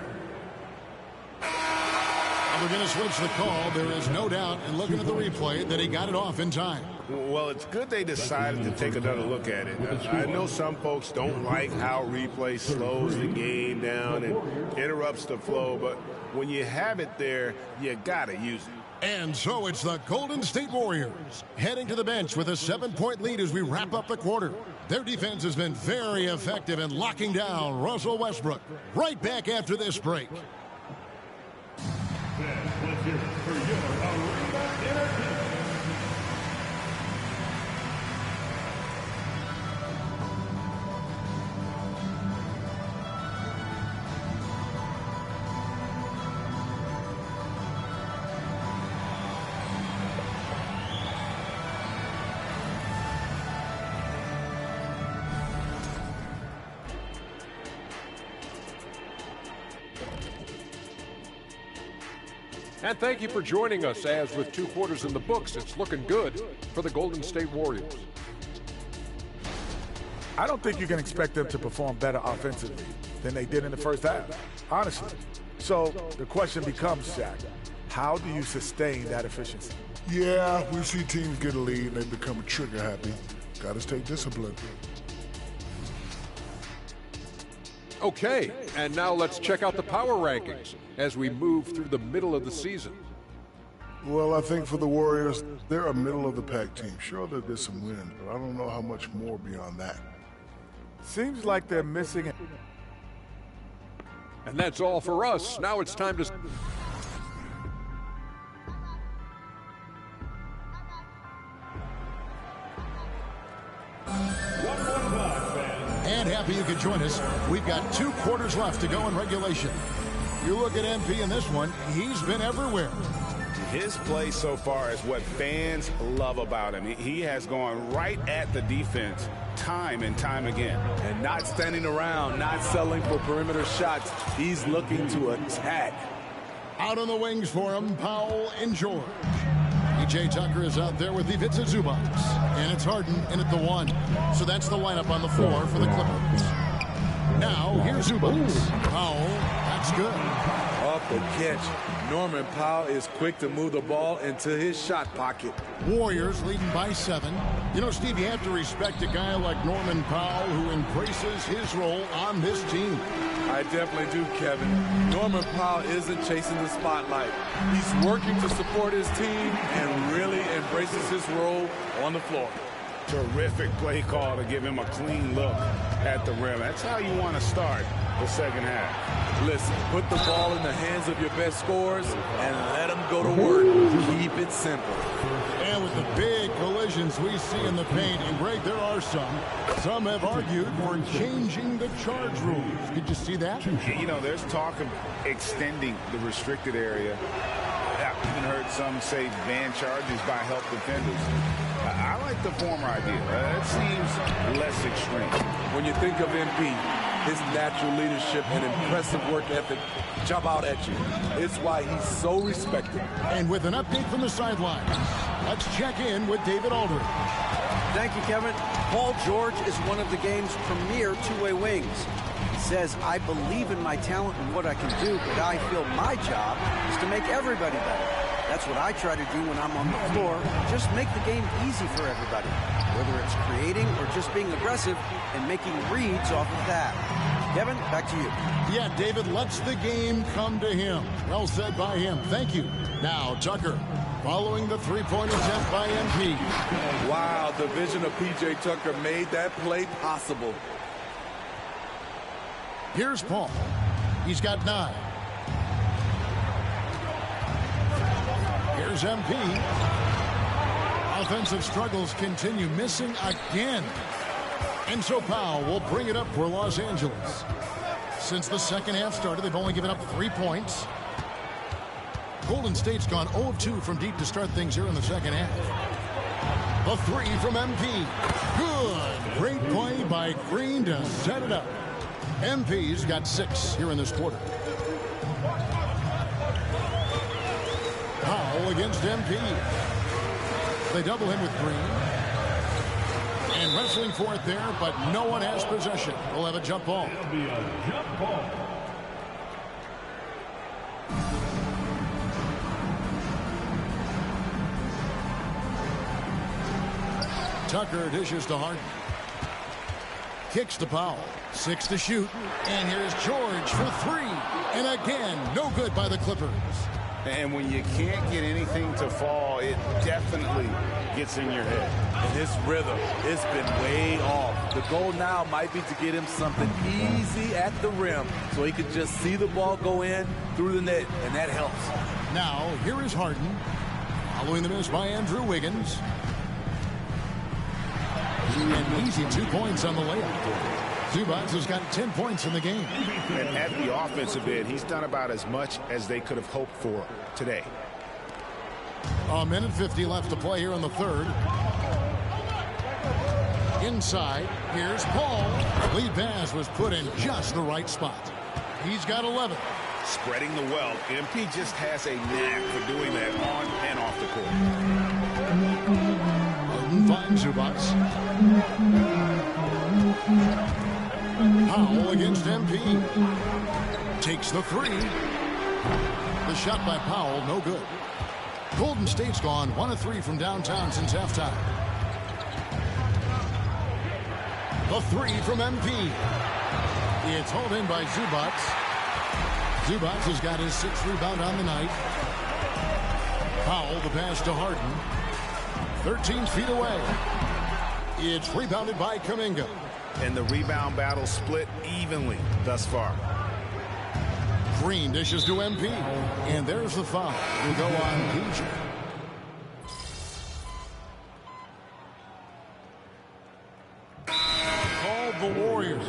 We're going to switch the call. There is no doubt in looking at the replay that he got it off in time. Well, it's good they decided to take another look at it. I know some folks don't like how replay slows the game down and interrupts the flow, but when you have it there, you got to use it. And so it's the Golden State Warriors heading to the bench with a 7-point lead as we wrap up the quarter. Their defense has been very effective in locking down Russell Westbrook. Right back after this break. Let's hear it for your Arena Entertainment. And thank you for joining us, as with 2 quarters in the books, it's looking good for the Golden State Warriors. I don't think you can expect them to perform better offensively than they did in the first half, honestly. So the question becomes, Shaq, how do you sustain that efficiency? Yeah, we see teams get a lead and they become trigger happy. Got to stay disciplined. Okay, and now let's check out the power rankings as we move through the middle of the season. Well, I think for the Warriors, they're a middle-of-the-pack team. Sure, they'll get some wins, but I don't know how much more beyond that. Seems like they're missing it. And that's all for us. Now it's time to... And happy you could join us. We've got 2 quarters left to go in regulation. You look at MP in this one, he's been everywhere. His play so far is what fans love about him. He has gone right at the defense time and time again. And not standing around, not settling for perimeter shots. He's looking to attack. Out on the wings for him, Powell and George. PJ Tucker is out there with Ivica Zubac. And it's Harden in at the 1. So that's the lineup on the floor for the Clippers. Now, here's Zubac. Powell, that's good. Off the catch. Norman Powell is quick to move the ball into his shot pocket. Warriors leading by 7. You know, Steve, you have to respect a guy like Norman Powell who embraces his role on this team. I definitely do, Kevin. Norman Powell isn't chasing the spotlight. He's working to support his team and really embraces his role on the floor. Terrific play call to give him a clean look at the rim. That's how you want to start the second half. Listen, put the ball in the hands of your best scorers and let them go to work. Keep it simple. And with the big collisions we see in the paint, and Greg, there are some. Some have argued for changing the charge rules. Did you see that? You know, there's talk of extending the restricted area. I've even heard some say ban charges by help defenders. I like the former idea. It seems less extreme. When you think of MP, his natural leadership and impressive work ethic jump out at you. It's why he's so respected. And with an update from the sidelines, let's check in with David Aldridge. Thank you, Kevin. Paul George is one of the game's premier two-way wings. He says, I believe in my talent and what I can do, but I feel my job is to make everybody better. That's what I try to do when I'm on the floor. Just make the game easy for everybody, whether it's creating or just being aggressive and making reads off of that. Kevin, back to you. Yeah, David lets the game come to him. Well said by him. Thank you. Now, Tucker, following the three-point attempt by MP. Wow, the vision of P.J. Tucker made that play possible. Here's Paul. He's got 9. Here's MP. Offensive struggles continue, missing again. And so Powell will bring it up for Los Angeles. Since the second half started, they've only given up 3 points. Golden State's gone 0-2 from deep to start things here in the second half. The 3 from MP. Good. Great play by Green to set it up. MP's got 6 here in this quarter. Powell against MP. They double him with Green. And wrestling for it there, but no one has possession. We'll have a jump ball. It'll be a jump ball. Tucker dishes to Harden. Kicks to Powell. 6 to shoot. And here's George for 3. And again, no good by the Clippers. And when you can't get anything to fall, it definitely gets in your head. And his rhythm, it's been way off. The goal now might be to get him something easy at the rim so he can just see the ball go in through the net, and that helps. Now, here is Harden. Following the miss by Andrew Wiggins. An easy 2 points on the layup. Zubac has got 10 points in the game. And at the offensive end, he's done about as much as they could have hoped for today. A minute 50 left to play here in the third. Inside, here's Paul. Lead pass was put in just the right spot. He's got 11. spreading the wealth. MP just has a knack for doing that on and off the court. Harden finds Zubac. Powell against MP. Takes the three. The shot by Powell, no good. Golden State's gone 1 of 3 from downtown since halftime. The three from MP. It's hauled in by Zubac. Zubac has got his 6th rebound on the night. Powell, the pass to Harden. 13 feet away. It's rebounded by Kuminga. And the rebound battle split evenly thus far. Green dishes to MP. And there's the foul. Will go on PJ. Call the Warriors.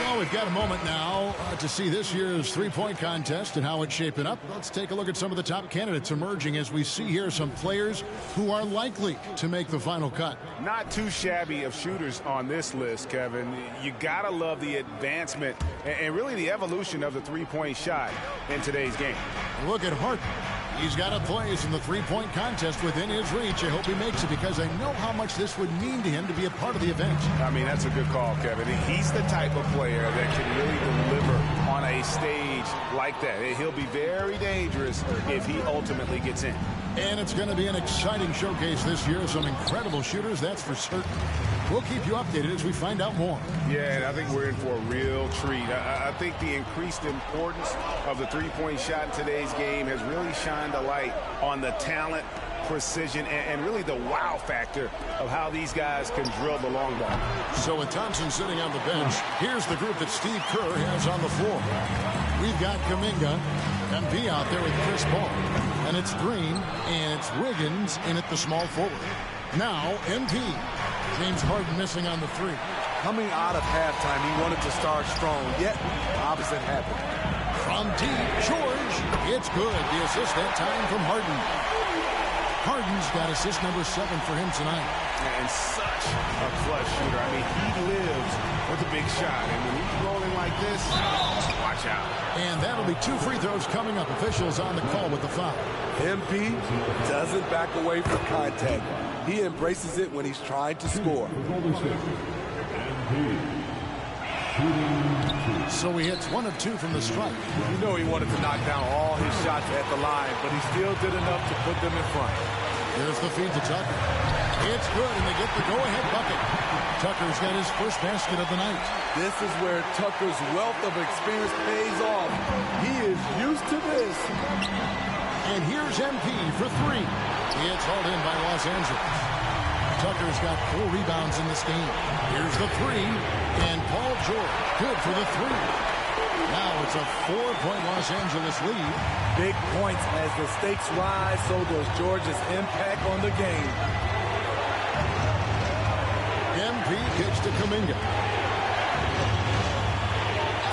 Well, we've got a moment now to see this year's three-point contest and how it's shaping up. Let's take a look at some of the top candidates emerging as we see here some players who are likely to make the final cut. Not too shabby of shooters on this list, Kevin. You gotta love the advancement and really the evolution of the three-point shot in today's game. Look at Harden. He's got a place in the three-point contest within his reach. I hope he makes it because I know how much this would mean to him to be a part of the event. I mean, that's a good call, Kevin. He's the type of player that can really deliver on a stage like that. He'll be very dangerous if he ultimately gets in. And it's going to be an exciting showcase this year. Some incredible shooters, that's for certain. We'll keep you updated as we find out more. Yeah, and I think we're in for a real treat. I think the increased importance of the three-point shot in today's game has really shined a light on the talent, precision, and really the wow factor of how these guys can drill the long ball. So with Thompson sitting on the bench, here's the group that Steve Kerr has on the floor. We've got Kuminga, MP out there with Chris Paul. And it's Green, and it's Wiggins in at the small forward. Now, MP. James Harden missing on the three. Coming out of halftime, he wanted to start strong, yet the opposite happened. From deep, George. It's good. The assist that time from Harden. Harden's got assist number 7 for him tonight. And such a clutch shooter. I mean, he lives with a big shot. And when he's rolling like this, watch out. And that'll be 2 free throws coming up. Officials on the call with the foul. MP doesn't back away from contact. He embraces it when he's trying to score. So he hits 1 of 2 from the strike. You know he wanted to knock down all his shots at the line, but he still did enough to put them in front. Here's the feed to Tucker. It's good, and they get the go-ahead bucket. Tucker's got his first basket of the night. This is where Tucker's wealth of experience pays off. He is used to this. And here's MP for 3. It's hauled in by Los Angeles. Tucker's got 4 rebounds in this game. Here's the 3, and Paul George, good for the 3. Now it's a 4-point Los Angeles lead. Big points as the stakes rise, so does George's impact on the game. MP kicks to Kuminga.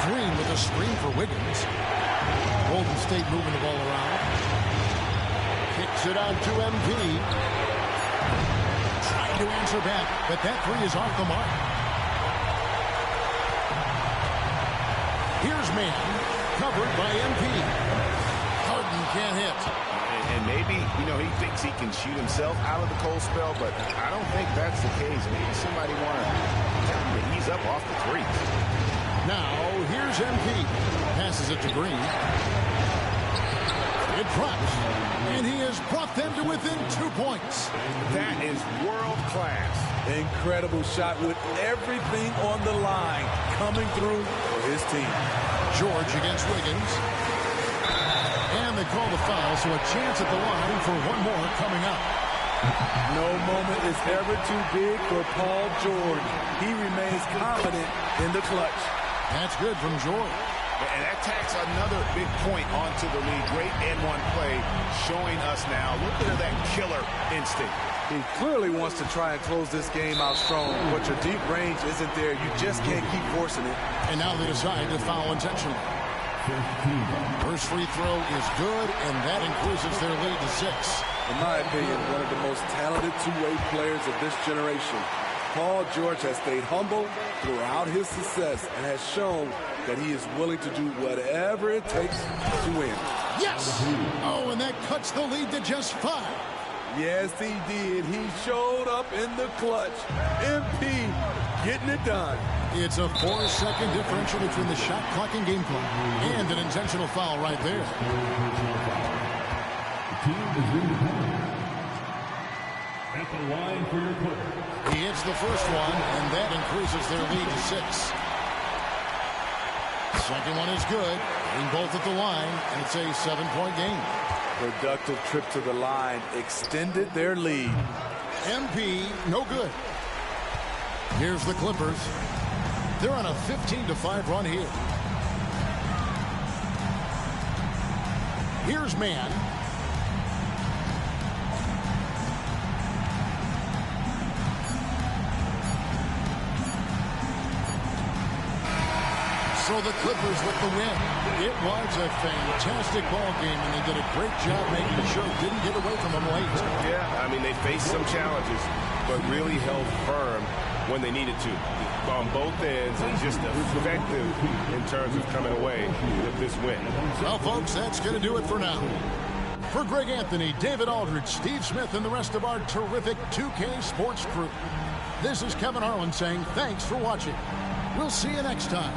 Green with a screen for Wiggins. Golden State moving the ball around. Kicks it out to MP. Trying to answer back, but that 3 is off the mark. Here's Mann, covered by MP. Harden can't hit. And maybe, you know, he thinks he can shoot himself out of the cold spell, but I don't think that's the case. Maybe somebody want to tell him to ease up off the threes. Now, here's MP. Passes it to Green. It drops, and he has brought them to within 2 points. That is world class. Incredible shot with everything on the line coming through for his team. George against Wiggins. And they call the foul, so a chance at the line for 1 more coming up. No moment is ever too big for Paul George. He remains confident in the clutch. That's good from George. And that tacks another big point onto the lead. Great N1 play showing us now. Look at that killer instinct. He clearly wants to try and close this game out strong, but your deep range isn't there. You just can't keep forcing it. And now they decide to foul intentionally. First free throw is good, and that increases their lead to 6. In my opinion, one of the most talented two-way players of this generation. Paul George has stayed humble throughout his success and has shown that he is willing to do whatever it takes to win. Yes! Oh, and that cuts the lead to just 5. Yes, he did. He showed up in the clutch. MP getting it done. It's a 4-second differential between the shot clock and game clock. And an intentional foul right there. At the line for your Clippers. He hits the first one, and that increases their lead to 6. Second one is good. Getting both at the line, and it's a 7-point game. Productive trip to the line extended their lead. MP, no good. Here's the Clippers. They're on a 15-5 run here. Here's Mann. So the Clippers with the win. It was a fantastic ball game, and they did a great job making sure it didn't get away from them late. Yeah, I mean, they faced some challenges, but really held firm when they needed to on both ends and just effective in terms of coming away with this win. Well, folks, that's going to do it for now. For Greg Anthony, David Aldridge, Steve Smith, and the rest of our terrific 2K Sports crew, this is Kevin Harlan saying thanks for watching. We'll see you next time.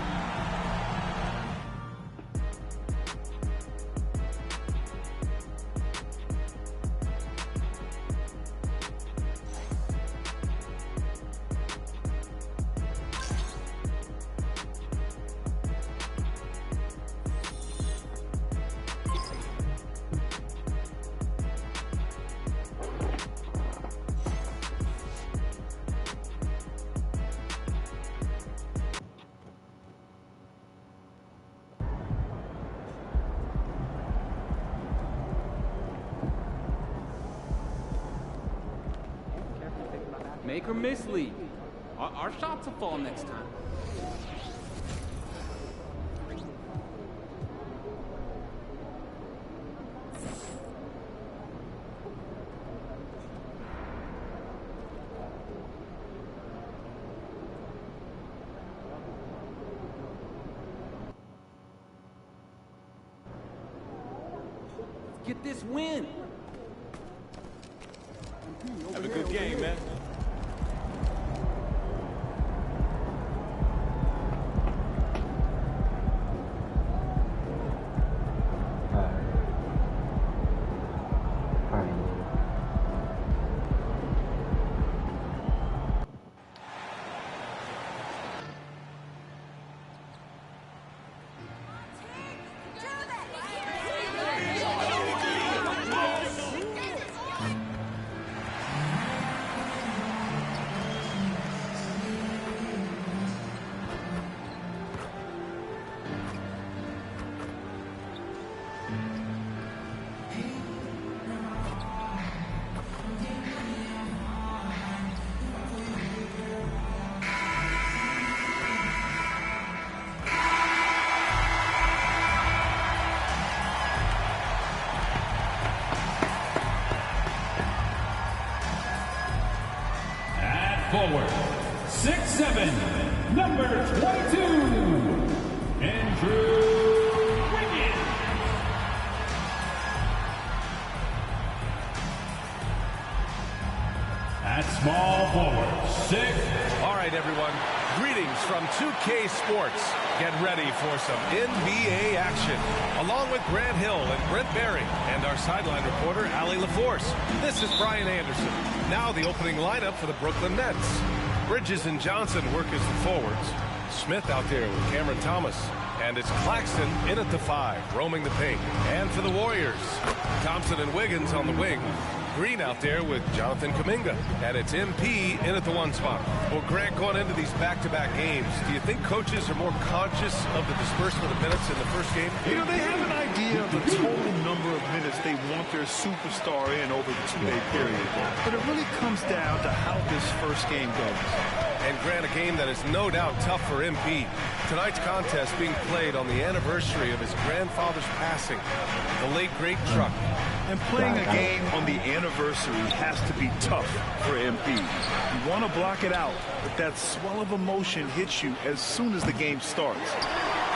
Make or mislead. Our shots will fall next time. Let's get this win. Have a good game, man. Forward, 6'7", number 22, Andrew Wiggins. At small forward, 6. All right, everyone. Greetings from 2K Sports. Get ready for some NBA action. Along with Grant Hill and Brent Berry and our sideline reporter, Allie LaForce. This is Brian Anderson. Now the opening lineup for the Brooklyn Nets. Bridges and Johnson work as the forwards. Smith out there with Cameron Thomas. And it's Claxton in at the 5, roaming the paint. And for the Warriors, Thompson and Wiggins on the wing. Green out there with Jonathan Kuminga. And it's MP in at the 1 spot. Well, Grant, going into these back-to-back games, do you think coaches are more conscious of the disbursement of minutes in the first game? You know, they have an idea of the total number of minutes they want their superstar in over the 2-day period. But it really comes down to how this first game goes. And Grant, a game that is no doubt tough for MP. Tonight's contest being played on the anniversary of his grandfather's passing, the late great Truck. And playing a game on the anniversary has to be tough for MP. You want to block it out, but that swell of emotion hits you as soon as the game starts.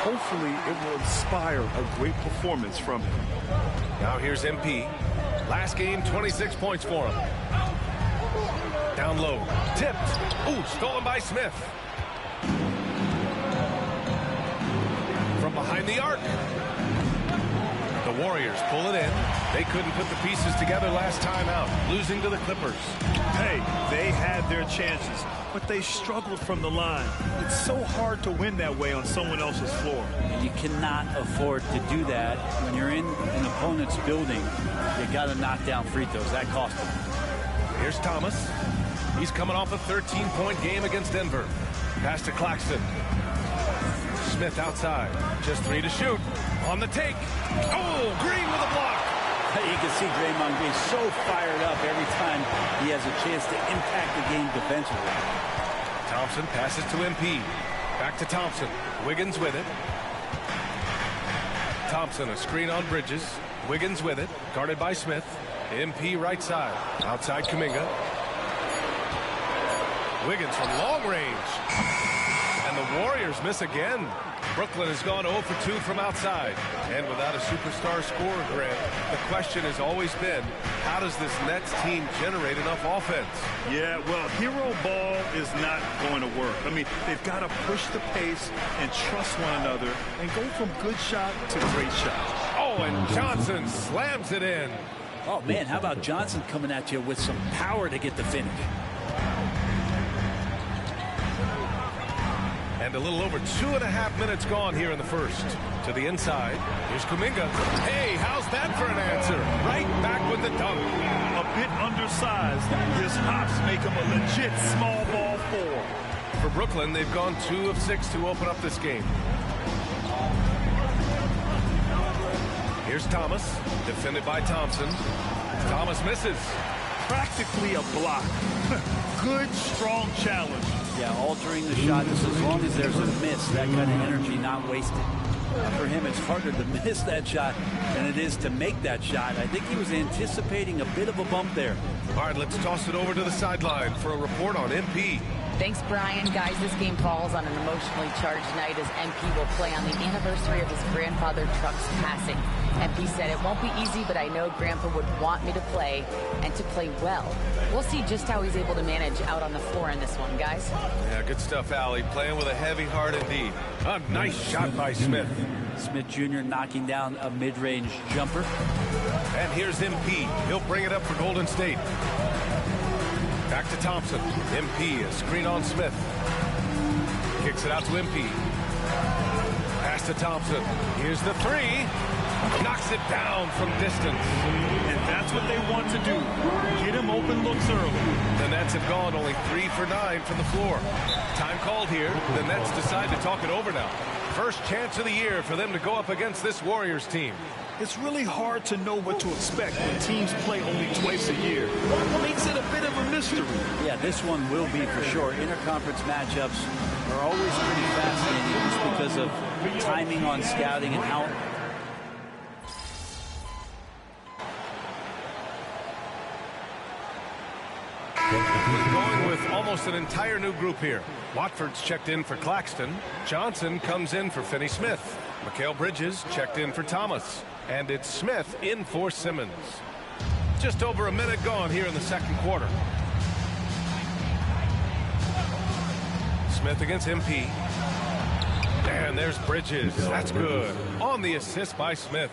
Hopefully, it will inspire a great performance from him. Now here's MP. Last game, 26 points for him. Down low, tipped. Ooh, stolen by Smith. From behind the arc. The Warriors pull it in. They couldn't put the pieces together last time out, losing to the Clippers. Hey, they had their chances, but they struggled from the line. It's so hard to win that way on someone else's floor. And you cannot afford to do that when you're in an opponent's building. You got to knock down free throws. That cost them. Here's Thomas. He's coming off a 13-point game against Denver. Pass to Claxton. Smith outside. Just 3 to shoot. On the take. Oh, Green with a block. You can see Draymond being so fired up every time he has a chance to impact the game defensively. Thompson passes to MP. Back to Thompson. Wiggins with it. Thompson, a screen on Bridges. Wiggins with it. Guarded by Smith. MP right side. Outside Kuminga. Wiggins from long range. And the Warriors miss again. Brooklyn has gone 0 for 2 from outside. And without a superstar scorer, Grant, the question has always been, how does this Nets team generate enough offense? Yeah, well, hero ball is not going to work. I mean, they've got to push the pace and trust one another and go from good shot to great shot. Oh, and Johnson slams it in. Oh, man, how about Johnson coming at you with some power to get the finish? And a little over 2.5 minutes gone here in the first. To the inside. Here's Kuminga. Hey, how's that for an answer? Right back with the dunk. A bit undersized. His hops make him a legit small ball 4. For Brooklyn, they've gone 2 of 6 to open up this game. Here's Thomas. Defended by Thompson. Thomas misses. Practically a block. Good, strong challenge. Yeah, altering the shot just as long as there's a miss, that kind of energy not wasted. For him, it's harder to miss that shot than it is to make that shot. I think he was anticipating a bit of a bump there. All right, let's toss it over to the sideline for a report on MP. Thanks, Brian. Guys, this game falls on an emotionally charged night as MP will play on the anniversary of his grandfather Truck's passing. MP said, it won't be easy, but I know Grandpa would want me to play and to play well. We'll see just how he's able to manage out on the floor in this one, guys. Yeah, good stuff, Allie. Playing with a heavy heart indeed. A nice shot by Smith. Smith Jr. knocking down a mid-range jumper. And here's MP. He'll bring it up for Golden State. Back to Thompson. MP, a screen on Smith. Kicks it out to MP. Pass to Thompson. Here's the 3. Knocks it down from distance. And that's what they want to do. Get him open looks early. The Nets have gone only 3 for 9 from the floor. Time called here. The Nets decide to talk it over now. First chance of the year for them to go up against this Warriors team. It's really hard to know what to expect when teams play only twice a year. What makes it a bit of a mystery? Yeah, this one will be for sure. Interconference matchups are always pretty fascinating just because of timing on scouting and how... Going with almost an entire new group here. Watford's checked in for Claxton. Johnson comes in for Finney Smith. Mikal Bridges checked in for Thomas. And it's Smith in for Simmons. Just over a minute gone here in the second quarter. Smith against MP. And there's Bridges. That's good. On the assist by Smith.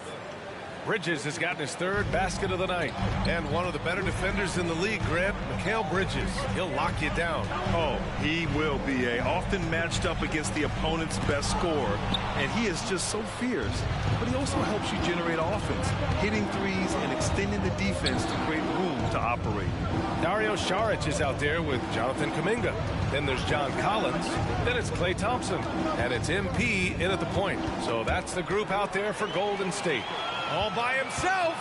Bridges has gotten his 3rd basket of the night. And one of the better defenders in the league, Grant, Mikal Bridges. He'll lock you down. Oh, he will be often matched up against the opponent's best scorer. And he is just so fierce. But he also helps you generate offense, hitting threes and extending the defense to create room to operate. Dario Saric is out there with Jonathan Kuminga. Then there's John Collins. Then it's Klay Thompson. And it's MP in at the point. So that's the group out there for Golden State. All by himself,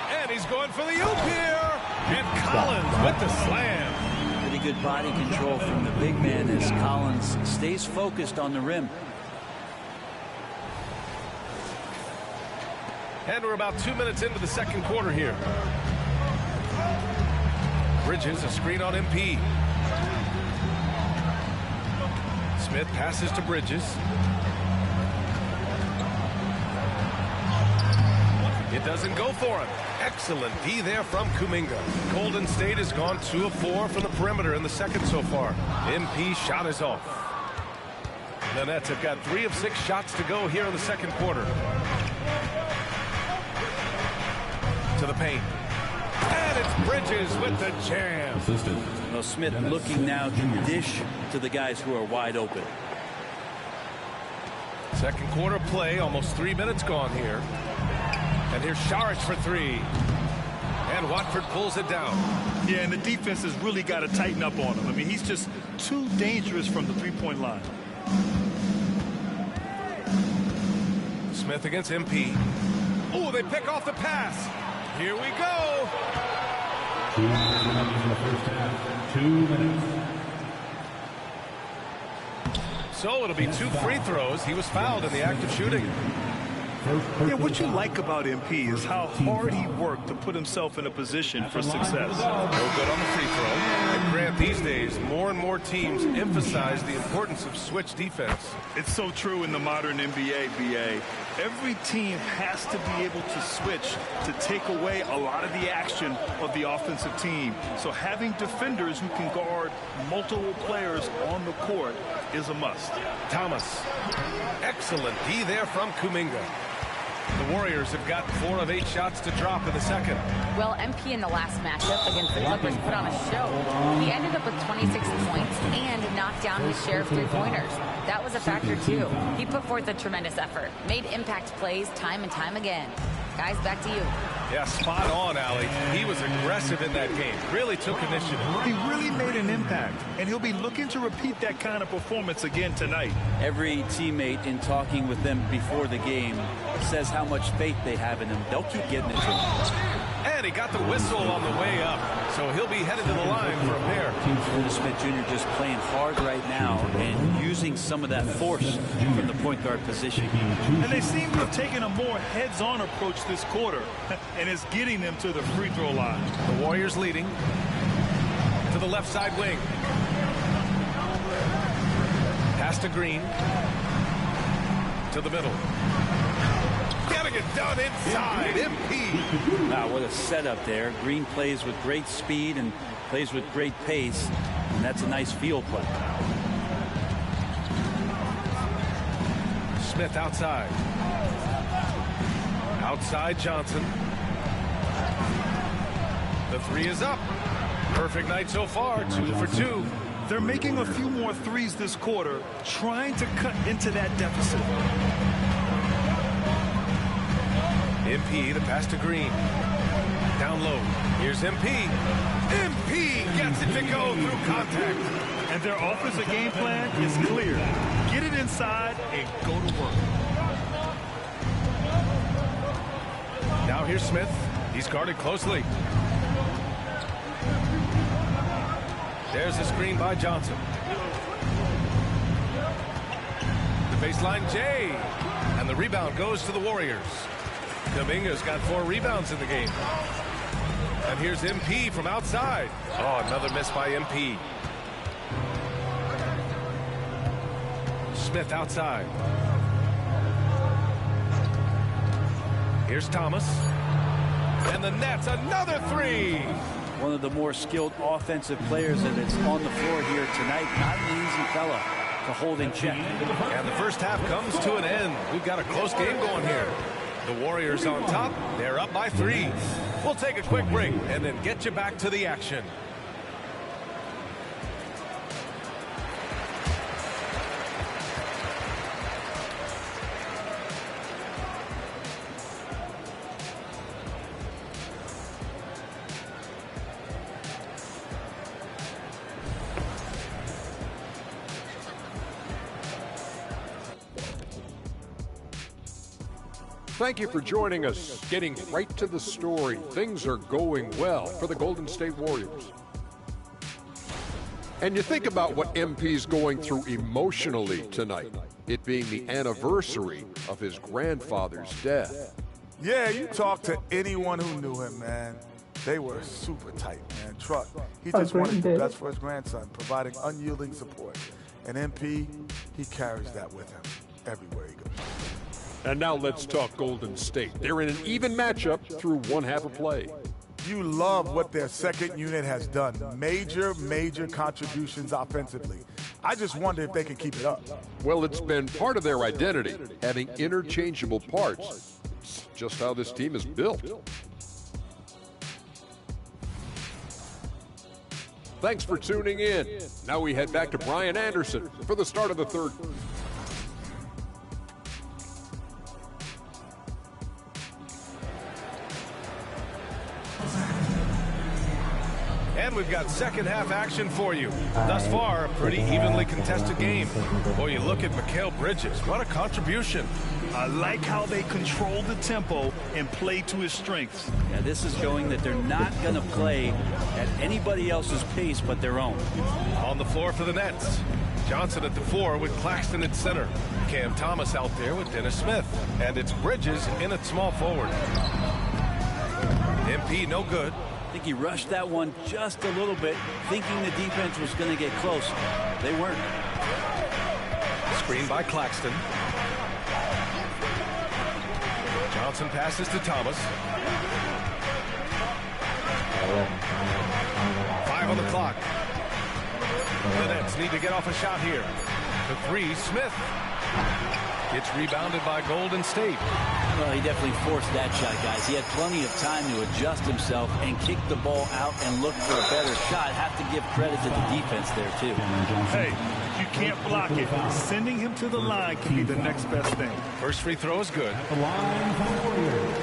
and he's going for the oop here, and Collins with the slam. Pretty good body control from the big man as Collins stays focused on the rim. And we're about 2 minutes into the second quarter here. Bridges, a screen on MP. Smith passes to Bridges. It doesn't go for him. Excellent D there from Kuminga. Golden State has gone 2 of 4 from the perimeter in the second so far. MP shot is off. The Nets have got 3 of 6 shots to go here in the second quarter. To the paint. And it's Bridges with the jam. Well, Smith looking now to dish to the guys who are wide open. Second quarter play, almost 3 minutes gone here. And here's Saric for 3. And Watford pulls it down. Yeah, and the defense has really got to tighten up on him. I mean, he's just too dangerous from the three-point line. Smith against MP. Oh, they pick off the pass. Here we go. 2 minutes in the first half. 2 minutes. So it'll be 2 free throws. He was fouled in the act of shooting. Yeah, what you like about MP is how hard he worked to put himself in a position for success. No good on the free throw. And Grant, these days, more and more teams emphasize the importance of switch defense. It's so true in the modern NBA, BA. Every team has to be able to switch to take away a lot of the action of the offensive team. So having defenders who can guard multiple players on the court is a must. Thomas. Excellent D there from Kuminga. The Warriors have got 4 of 8 shots to drop in the second. Well, MP in the last matchup against the Clippers put on a show. He ended up with 26 points and knocked down his share of three-pointers. That was a factor, too. He put forth a tremendous effort, made impact plays time and time again. Guys, back to you. Yeah, spot on, Allie. He was aggressive in that game. Really took initiative. He really made an impact, and he'll be looking to repeat that kind of performance again tonight. Every teammate in talking with them before the game says how much faith they have in him. They'll keep getting it to him. And he got the whistle on the way up, so he'll be headed to the line for a pair. Dennis Smith Jr. just playing hard right now and using some of that force from the point guard position. And they seem to have taken a more heads-on approach this quarter, and it's getting them to the free throw line. The Warriors leading to the left side wing. Pass to Green. To the middle. Getting it done inside. MP. Wow, what a setup there. Green plays with great speed and plays with great pace, and that's a nice field play. Smith outside. Outside Johnson. The 3 is up. Perfect night so far, 2 for 2. They're making a few more threes this quarter, trying to cut into that deficit. MP, the pass to Green. Down low. Here's MP. MP gets it to go through contact. And their offensive game plan is clear. Get it inside and go to work. Now here's Smith. He's guarded closely. There's a screen by Johnson. The baseline J. And the rebound goes to the Warriors. Kuminga's got 4 rebounds in the game. And here's MP from outside. Oh, another miss by MP. Smith outside. Here's Thomas. And the Nets, another 3. One of the more skilled offensive players that is on the floor here tonight. Not an easy fella to hold in check. And the first half comes to an end. We've got a close game going here. The Warriors on top. They're up by 3. We'll take a quick break and then get you back to the action. Thank you for joining us. Getting right to the story. Things are going well for the Golden State Warriors. And you think about what MP's going through emotionally tonight, it being the anniversary of his grandfather's death. Yeah, you talk to anyone who knew him, man. They were super tight, man. Truck, he just wanted the best for his grandson, providing unyielding support. And MP, he carries that with him everywhere he goes. And now let's talk Golden State. They're in an even matchup through one half of play. You love what their second unit has done. Major contributions offensively. I just wonder if they can keep it up. Well, it's been part of their identity, having interchangeable parts. It's just how this team is built. Thanks for tuning in. Now we head back to Brian Anderson for the start of the third. And we've got second half action for you. Thus far, a pretty evenly contested game. Boy, you look at Mikal Bridges. What a contribution. I like how they control the tempo and play to his strengths. Yeah, this is showing that they're not going to play at anybody else's pace but their own. On the floor for the Nets. Johnson at the 4 with Claxton at center. Cam Thomas out there with Dennis Smith. And it's Bridges in at small forward. MP no good. I think he rushed that one just a little bit, thinking the defense was going to get close. They weren't. Screen by Claxton. Johnson passes to Thomas. 5 on the clock. The Nets need to get off a shot here. The 3, Smith. It's rebounded by Golden State. Well, he definitely forced that shot, guys. He had plenty of time to adjust himself and kick the ball out and look for a better shot. Have to give credit to the defense there, too. Hey, you can't block it. Sending him to the line can be the next best thing. First free throw is good. The line for the Warriors,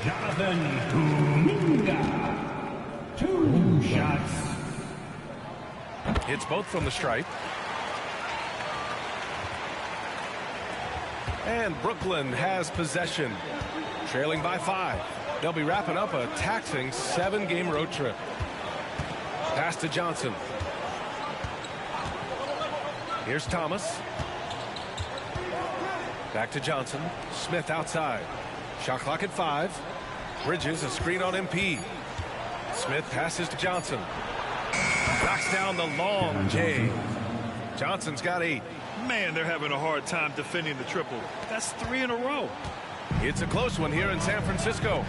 Jonathan Kuminga. 2 shots. Hits both from the stripe. And Brooklyn has possession, trailing by 5. They'll be wrapping up a taxing 7-game road trip. Pass to Johnson. Here's Thomas. Back to Johnson. Smith outside. Shot clock at 5. Bridges a screen on MP. Smith passes to Johnson. Knocks down the long J. Johnson's got 8. Man, they're having a hard time defending the triple. That's 3 in a row. It's a close one here in San Francisco.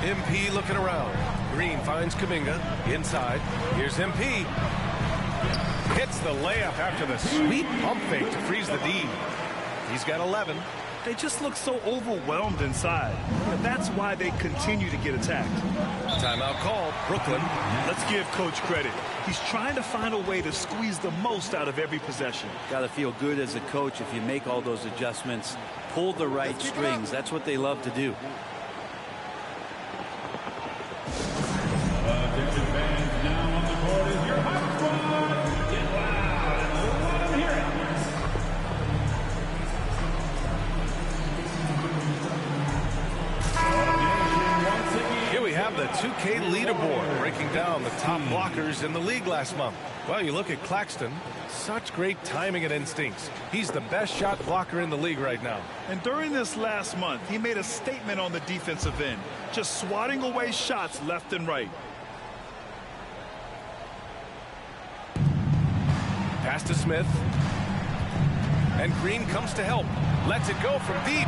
MP looking around. Green finds Kuminga inside. Here's MP. Hits the layup after the sweet pump fake to freeze the D. He's got 11. They just look so overwhelmed inside. And that's why they continue to get attacked. Timeout called. Brooklyn. Let's give Coach credit. He's trying to find a way to squeeze the most out of every possession. Got to feel good as a coach if you make all those adjustments. Pull the right strings. That's what they love to do. Attention fans, now on the court is your hot squad. Get loud and let them hear it. Here we have the 2K leaderboard breaking down the top blockers in the league last month. Well, you look at Claxton, such great timing and instincts. He's the best shot blocker in the league right now. And during this last month, he made a statement on the defensive end, just swatting away shots left and right. Pass to Smith. And Green comes to help. Lets it go from deep.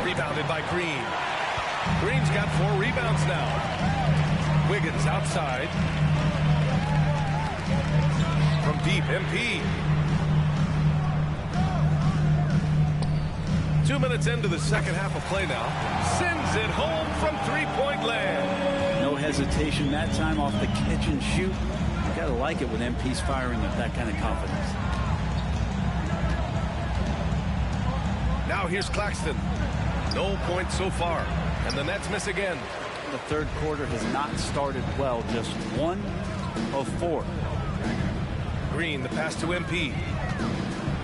Rebounded by Green. Green's got 4 rebounds now. Wiggins outside. From deep, MP. 2 minutes into the second half of play now. Sends it home from three-point land. No hesitation that time off the catch and shoot. You gotta like it when MP's firing with that kind of confidence. Now here's Claxton. No points so far. And the Nets miss again. The third quarter has not started well. Just 1 of 4. Green, the pass to MP.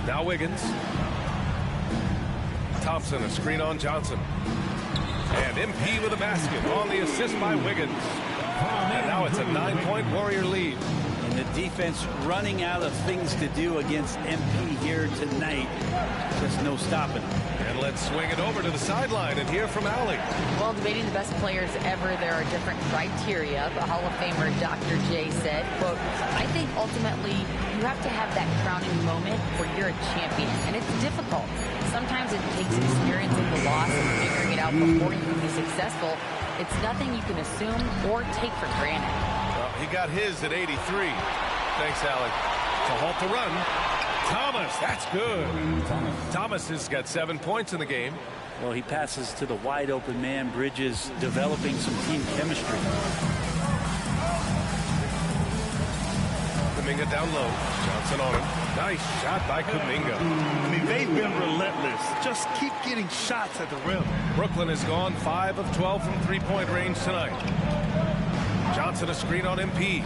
Now Wiggins. Thompson, a screen on Johnson. And MP with a basket on the assist by Wiggins. And now it's a 9-point Warrior lead. And And the defense running out of things to do against MP here tonight. Just no stopping them. And let's swing it over to the sideline and hear from Allie. Well, debating the best players ever, there are different criteria. But Hall of Famer Dr. J said, quote, I think ultimately you have to have that crowning moment where you're a champion. And it's difficult. Sometimes it takes experience of the loss and figuring it out before you can be successful. It's nothing you can assume or take for granted. Well, he got his at 83. Thanks, Allie. To halt the run. Thomas, that's good. Thomas has got 7 points in the game. Well, he passes to the wide open man. Bridges developing some team chemistry. Kuminga down low. Johnson on him. Nice shot by Kuminga. I mean, they've been relentless. Just keep getting shots at the rim. Brooklyn has gone 5 of 12 from three-point range tonight. Johnson a screen on MP.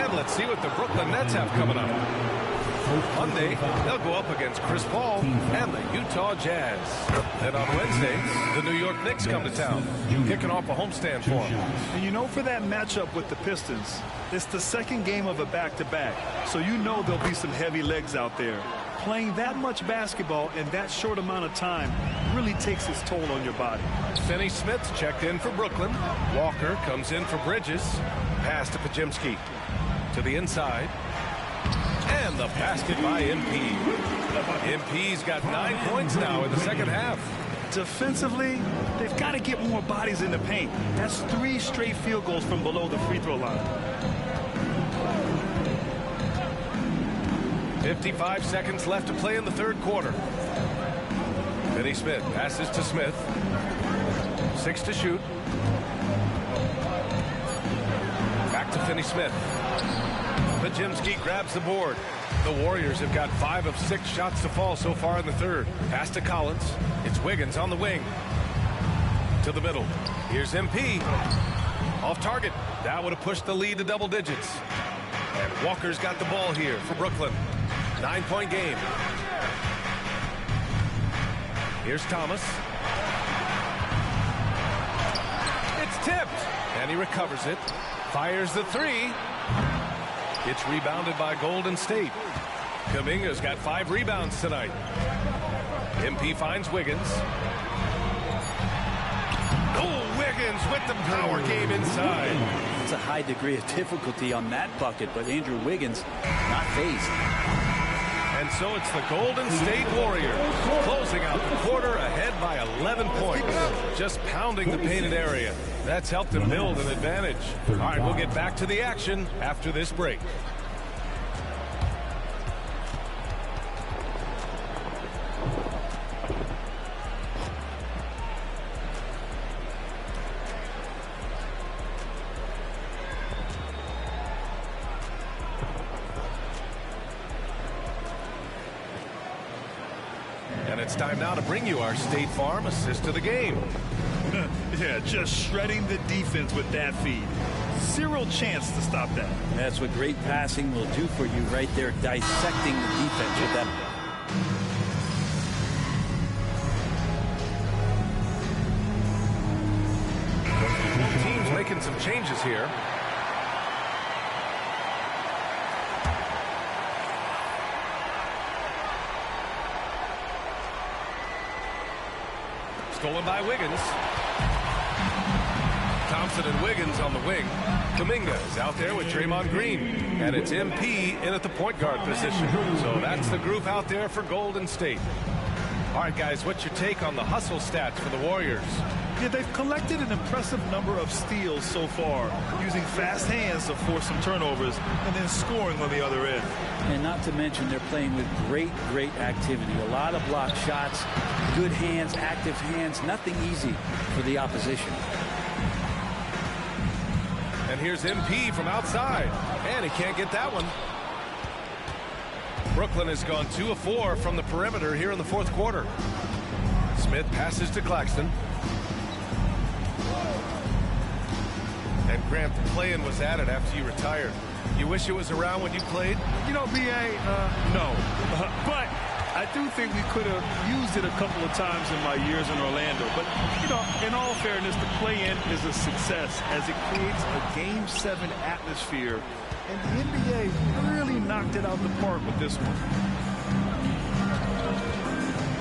And let's see what the Brooklyn Nets have coming up. Monday, they'll go up against Chris Paul and the Utah Jazz. Then on Wednesday, the New York Knicks come to town, kicking off a homestand for them. And you know, for that matchup with the Pistons, it's the second game of a back-to-back. So you know there'll be some heavy legs out there. Playing that much basketball in that short amount of time really takes its toll on your body. Finney Smith checked in for Brooklyn. Walker comes in for Bridges. Pass to Podziemski. To the inside. And the basket by MP. MP's got 9 points now in the second half. Defensively, they've got to get more bodies in the paint. That's 3 straight field goals from below the free throw line. 55 seconds left to play in the third quarter. Finney Smith passes to Smith. 6 to shoot. Back to Finney Smith. Podziemski grabs the board. The Warriors have got 5 of 6 shots to fall so far in the third. Pass to Collins. It's Wiggins on the wing. To the middle. Here's MP. Off target. That would have pushed the lead to double digits. And Walker's got the ball here for Brooklyn. 9-point game. Here's Thomas. It's tipped. And he recovers it. Fires the 3. It's rebounded by Golden State. Kuminga's got 5 rebounds tonight. MP finds Wiggins. Oh, Wiggins with the power game inside. It's a high degree of difficulty on that bucket, but Andrew Wiggins not phased. And so it's the Golden State Warriors closing out the quarter ahead by 11 points. Just pounding the painted area. That's helped them build an advantage. All right, we'll get back to the action after this break. And it's time now to bring you our State Farm assist of the game. Yeah, just shredding the defense with that feed. Zero chance to stop that. That's what great passing will do for you right there, dissecting the defense with that. Team's making some changes here. Stolen by Wiggins. Thompson and Wiggins on the wing. Kuminga is out there with Draymond Green. And it's MP in at the point guard position. So that's the group out there for Golden State. All right, guys, what's your take on the hustle stats for the Warriors? Yeah, they've collected an impressive number of steals so far, using fast hands to force some turnovers and then scoring on the other end. And not to mention they're playing with great activity. A lot of block shots, good hands, active hands, nothing easy for the opposition. And here's MP from outside. And he can't get that one. Brooklyn has gone 2 of 4 from the perimeter here in the fourth quarter. Smith passes to Claxton. And Grant, the play-in was added after you retired. You wish it was around when you played? You know, B.A., no. But I do think we could have used it a couple of times in my years in Orlando. But, you know, Well, in all fairness, the play-in is a success as it creates a Game 7 atmosphere, and the NBA really knocked it out the park with this one.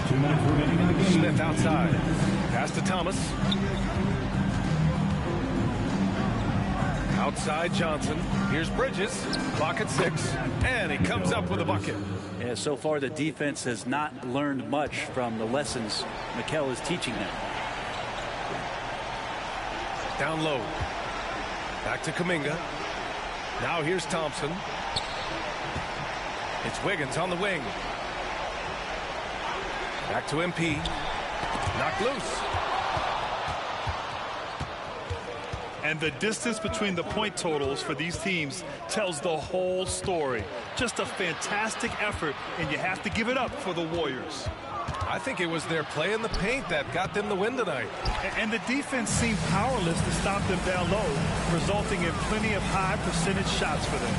2 minutes remaining in the game. Smith outside. Pass to Thomas. Outside Johnson. Here's Bridges. Clock at 6. And he comes up with a bucket. Yeah, so far the defense has not learned much from the lessons Mikel is teaching them. Down low. Back to Kuminga. Now here's Thompson. It's Wiggins on the wing. Back to MP. Knocked loose. And the distance between the point totals for these teams tells the whole story. Just a fantastic effort, and you have to give it up for the Warriors. I think it was their play in the paint that got them the win tonight. And the defense seemed powerless to stop them down low, resulting in plenty of high percentage shots for them.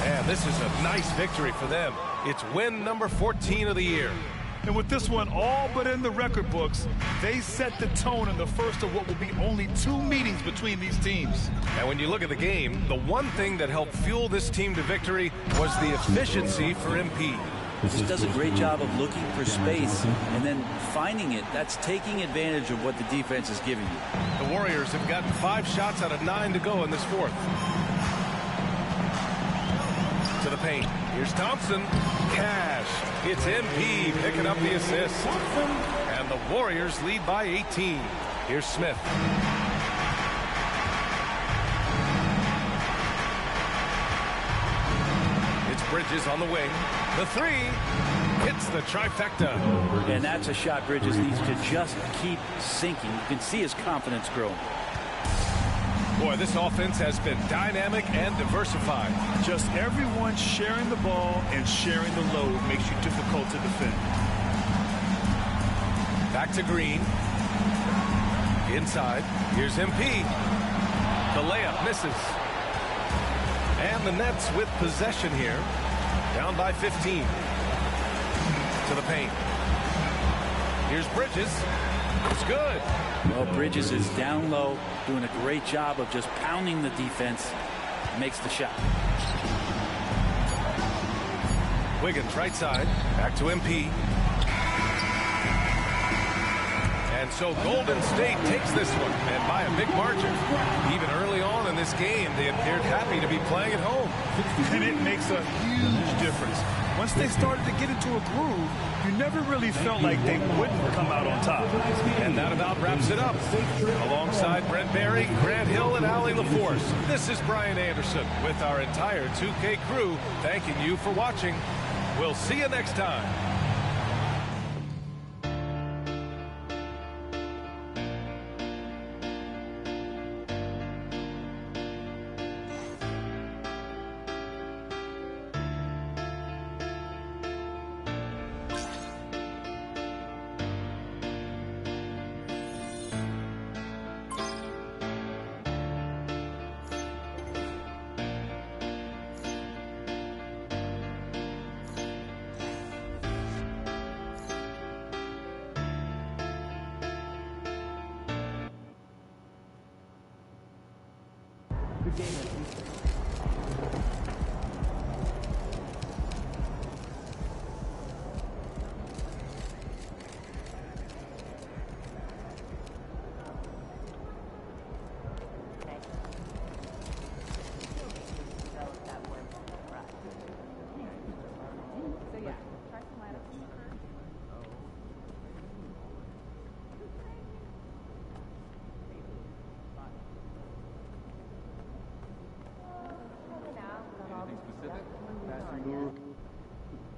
And this is a nice victory for them. It's win number 14 of the year. And with this one all but in the record books, they set the tone in the first of what will be only 2 meetings between these teams. And when you look at the game, the one thing that helped fuel this team to victory was the efficiency for MP. Just does a great job of looking for space and then finding it. That's taking advantage of what the defense is giving you. The Warriors have gotten 5 shots out of 9 to go in this fourth. To the paint. Here's Thompson. Cash. It's MP picking up the assist. And the Warriors lead by 18. Here's Smith. It's Bridges on the wing. The 3 hits the trifecta. And that's a shot Bridges needs to just keep sinking. You can see his confidence growing. Boy, this offense has been dynamic and diversified. Just everyone sharing the ball and sharing the load makes you difficult to defend. Back to Green. Inside. Here's MP. The layup misses. And the Nets with possession here. Down by 15. To the paint. Here's Bridges. It's good. Well, Bridges is down low, doing a great job of just pounding the defense. Makes the shot. Wiggins right side. Back to MP. And so Golden State takes this one, and by a big margin. Even early on in this game, they appeared happy to be playing at home. And it makes a huge difference. Once they started to get into a groove, you never really felt like they wouldn't come out on top. And that about wraps it up. Alongside Brent Barry, Grant Hill, and Allie LaForce, this is Brian Anderson with our entire 2K crew thanking you for watching. We'll see you next time.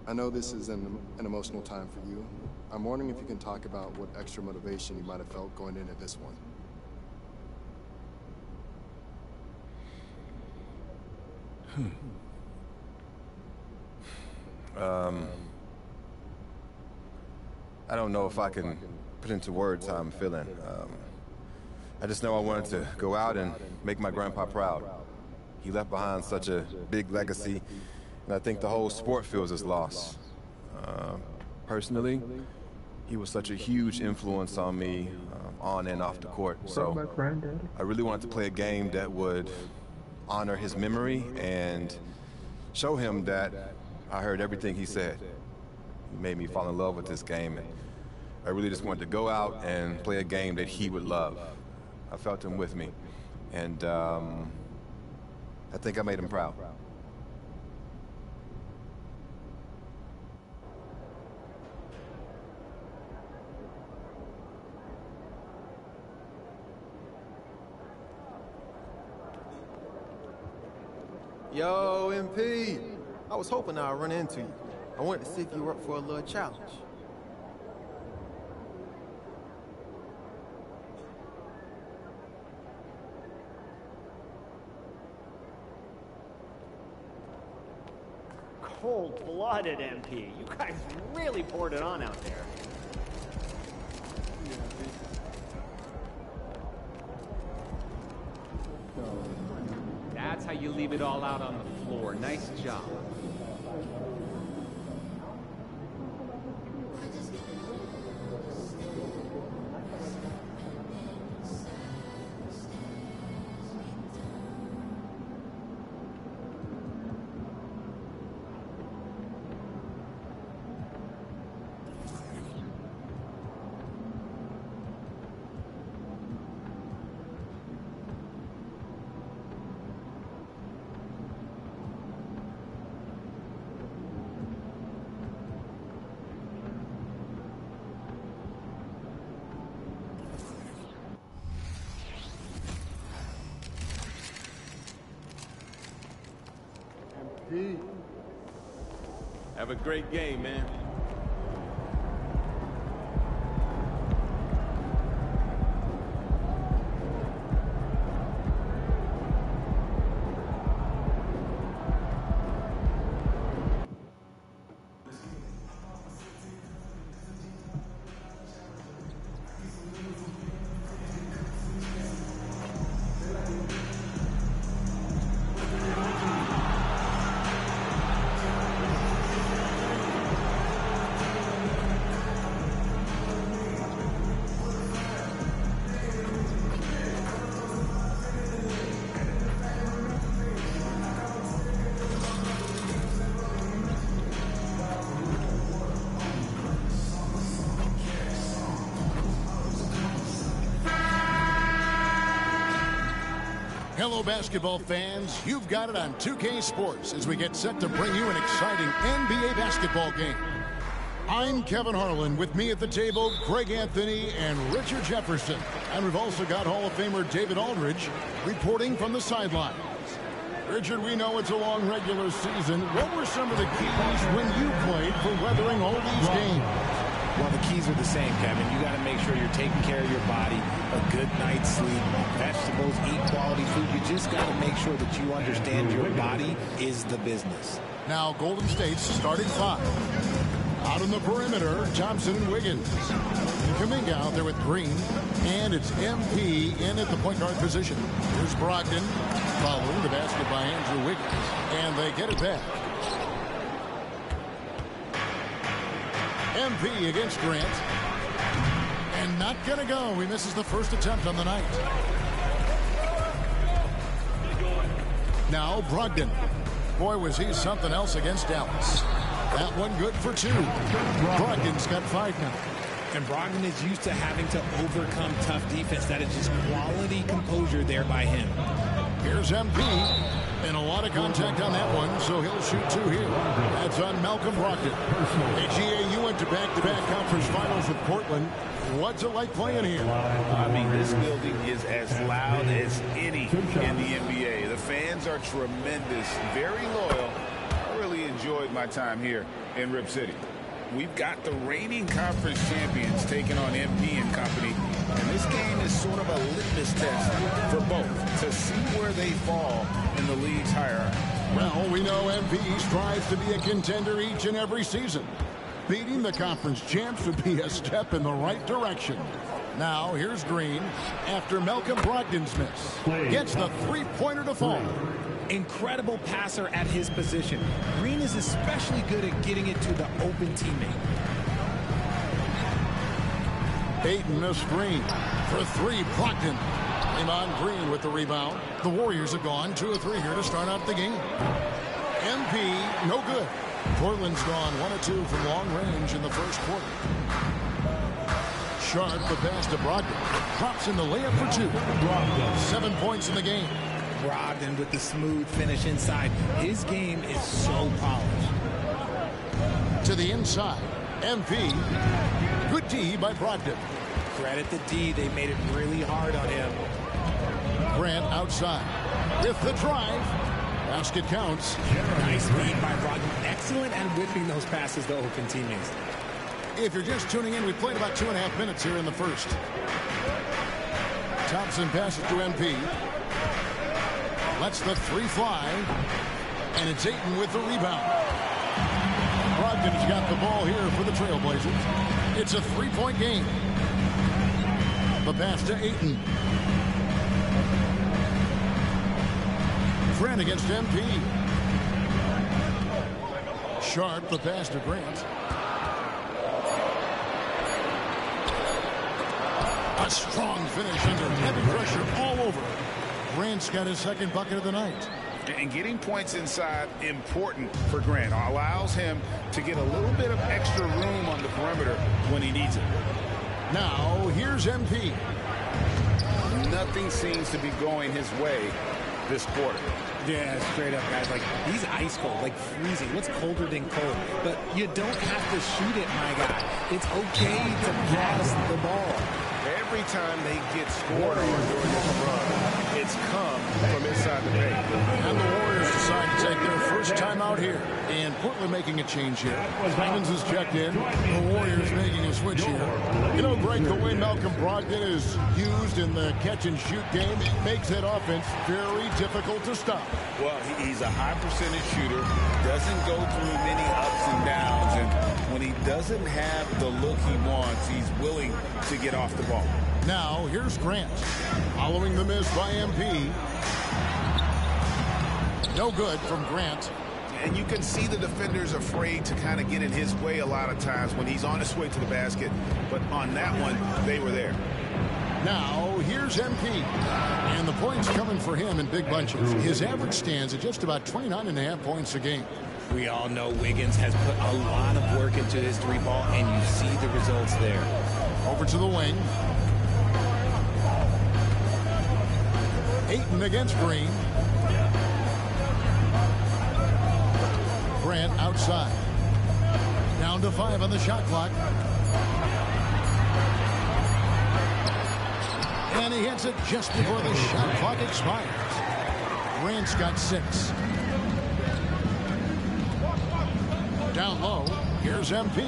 I know this is an emotional time for you. I'm wondering if you can talk about what extra motivation you might have felt going into this one. I don't know if I can put into words how I'm feeling. I just know I wanted to go out and make my grandpa proud. He left behind such a big legacy, and I think the whole sport feels his loss. Personally, he was such a huge influence on me on and off the court. So I really wanted to play a game that would honor his memory and show him that I heard everything he said. He made me fall in love with this game. And I really just wanted to go out and play a game that he would love. I felt him with me. And I think I made him proud. Yo, MP. I was hoping I'd run into you. I wanted to see if you were up for a little challenge. Cold-blooded, MP. You guys really poured it on out there. That's how you leave it all out on the floor. Nice job. Have a great game, man. Hello, basketball fans. You've got it on 2K Sports as we get set to bring you an exciting NBA basketball game. I'm Kevin Harlan. With me at the table, Greg Anthony and Richard Jefferson. And we've also got Hall of Famer David Aldridge reporting from the sidelines. Richard, we know it's a long regular season. What were some of the keys when you played for weathering all these games? Well, the keys are the same, Kevin. You got to make sure you're taking care of your body, a good night's sleep, vegetables, eat quality food. You just got to make sure that you understand your body is the business. Now, Golden State's starting five. Out on the perimeter, Thompson and Wiggins. Kuminga out there with Green. And it's MP in at the point guard position. Here's Brogdon following the basket by Andrew Wiggins. And they get it back. MP against Grant. And not going to go. He misses the first attempt on the night. Now Brogdon. Boy, was he something else against Dallas. That one good for two. Brogdon's got 5 now. And Brogdon is used to having to overcome tough defense. That is just quality composure there by him. Here's MP. And a lot of contact on that one, so he'll shoot 2 here. That's on Malcolm Brogdon. Hey, you went to back-to-back conference finals with Portland. What's it like playing here? I mean, this building is as loud as any in the NBA. The fans are tremendous, very loyal. I really enjoyed my time here in Rip City. We've got the reigning conference champions taking on MP and company. And this game is sort of a litmus test for both to see where they fall in the league's hierarchy. Well, we know MP strives to be a contender each and every season. Beating the conference champs would be a step in the right direction. Now, here's Green after Malcolm Brogdon's miss. Gets the three-pointer to fall. Incredible passer at his position. Green is especially good at getting it to the open teammate. Ayton a screen for three. Brogdon. Draymond Green with the rebound. The Warriors have gone 2 of 3 here to start out the game. MP, no good. Portland's gone 1 of 2 from long range in the first quarter. Sharp, the pass to Brogdon. Drops in the layup for 2. 7 points in the game. Brogdon with the smooth finish inside. His game is so polished. To the inside. MP. Good D by Brogdon. Credit the D. They made it really hard on him. Grant outside. With the drive. Basket counts. Nice read by Brogdon. Excellent at whipping those passes to open teammates. If you're just tuning in, we played about 2.5 minutes here in the first. Thompson passes to MP. Lets the 3 fly. And it's Ayton with the rebound. Brogdon's got the ball here for the Trailblazers. It's a 3-point game. The pass to Ayton. Grant against MP. Sharp, the pass to Grant. A strong finish under heavy pressure all over. Grant's got his second bucket of the night. And getting points inside important for Grant. Allows him to get a little bit of extra room on the perimeter when he needs it. Now, here's MP. Nothing seems to be going his way this quarter. Yeah, straight up, guys. Like, he's ice cold, like freezing. What's colder than cold? But you don't have to shoot it, my guy. It's okay to pass the ball. Every time they get scored on during this run, it's come from inside the paint. And the Warriors decide to take their first time out here. And Portland making a change here. Simons is checked in. The Warriors making a switch here. You know, Greg, the way Malcolm Brogdon is used in the catch-and-shoot game, it makes that offense very difficult to stop. Well, he's a high percentage shooter, doesn't go through many ups and downs, and when he doesn't have the look he wants, he's willing to get off the ball. Now, here's Grant. Following the miss by MP. No good from Grant. And you can see the defenders afraid to kind of get in his way a lot of times when he's on his way to the basket. But on that one, they were there. Now, here's MP. And the points coming for him in big bunches. His average stands at just about 29.5 points a game. We all know Wiggins has put a lot of work into his 3-ball, and you see the results there. Over to the wing. Ayton against Green. Grant outside. Down to 5 on the shot clock. And he hits it just before the shot clock expires. Grant's got 6. Down low. Here's MP.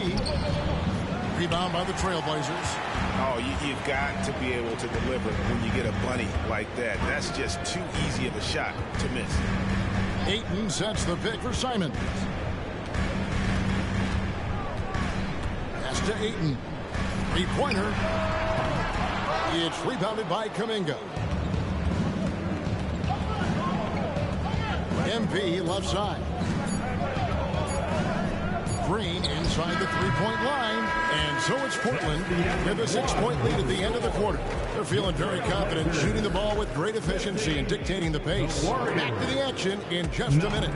Rebound by the Trailblazers. Oh, you've got to be able to deliver when you get a bunny like that. That's just too easy of a shot to miss. Ayton sets the pick for Simon. Pass to Ayton. 3-pointer. It's rebounded by Kuminga. MP left side. Green inside the 3-point line. And so it's Portland with a 6-point lead at the end of the quarter. They're feeling very confident, shooting the ball with great efficiency and dictating the pace. Back to the action in just a minute.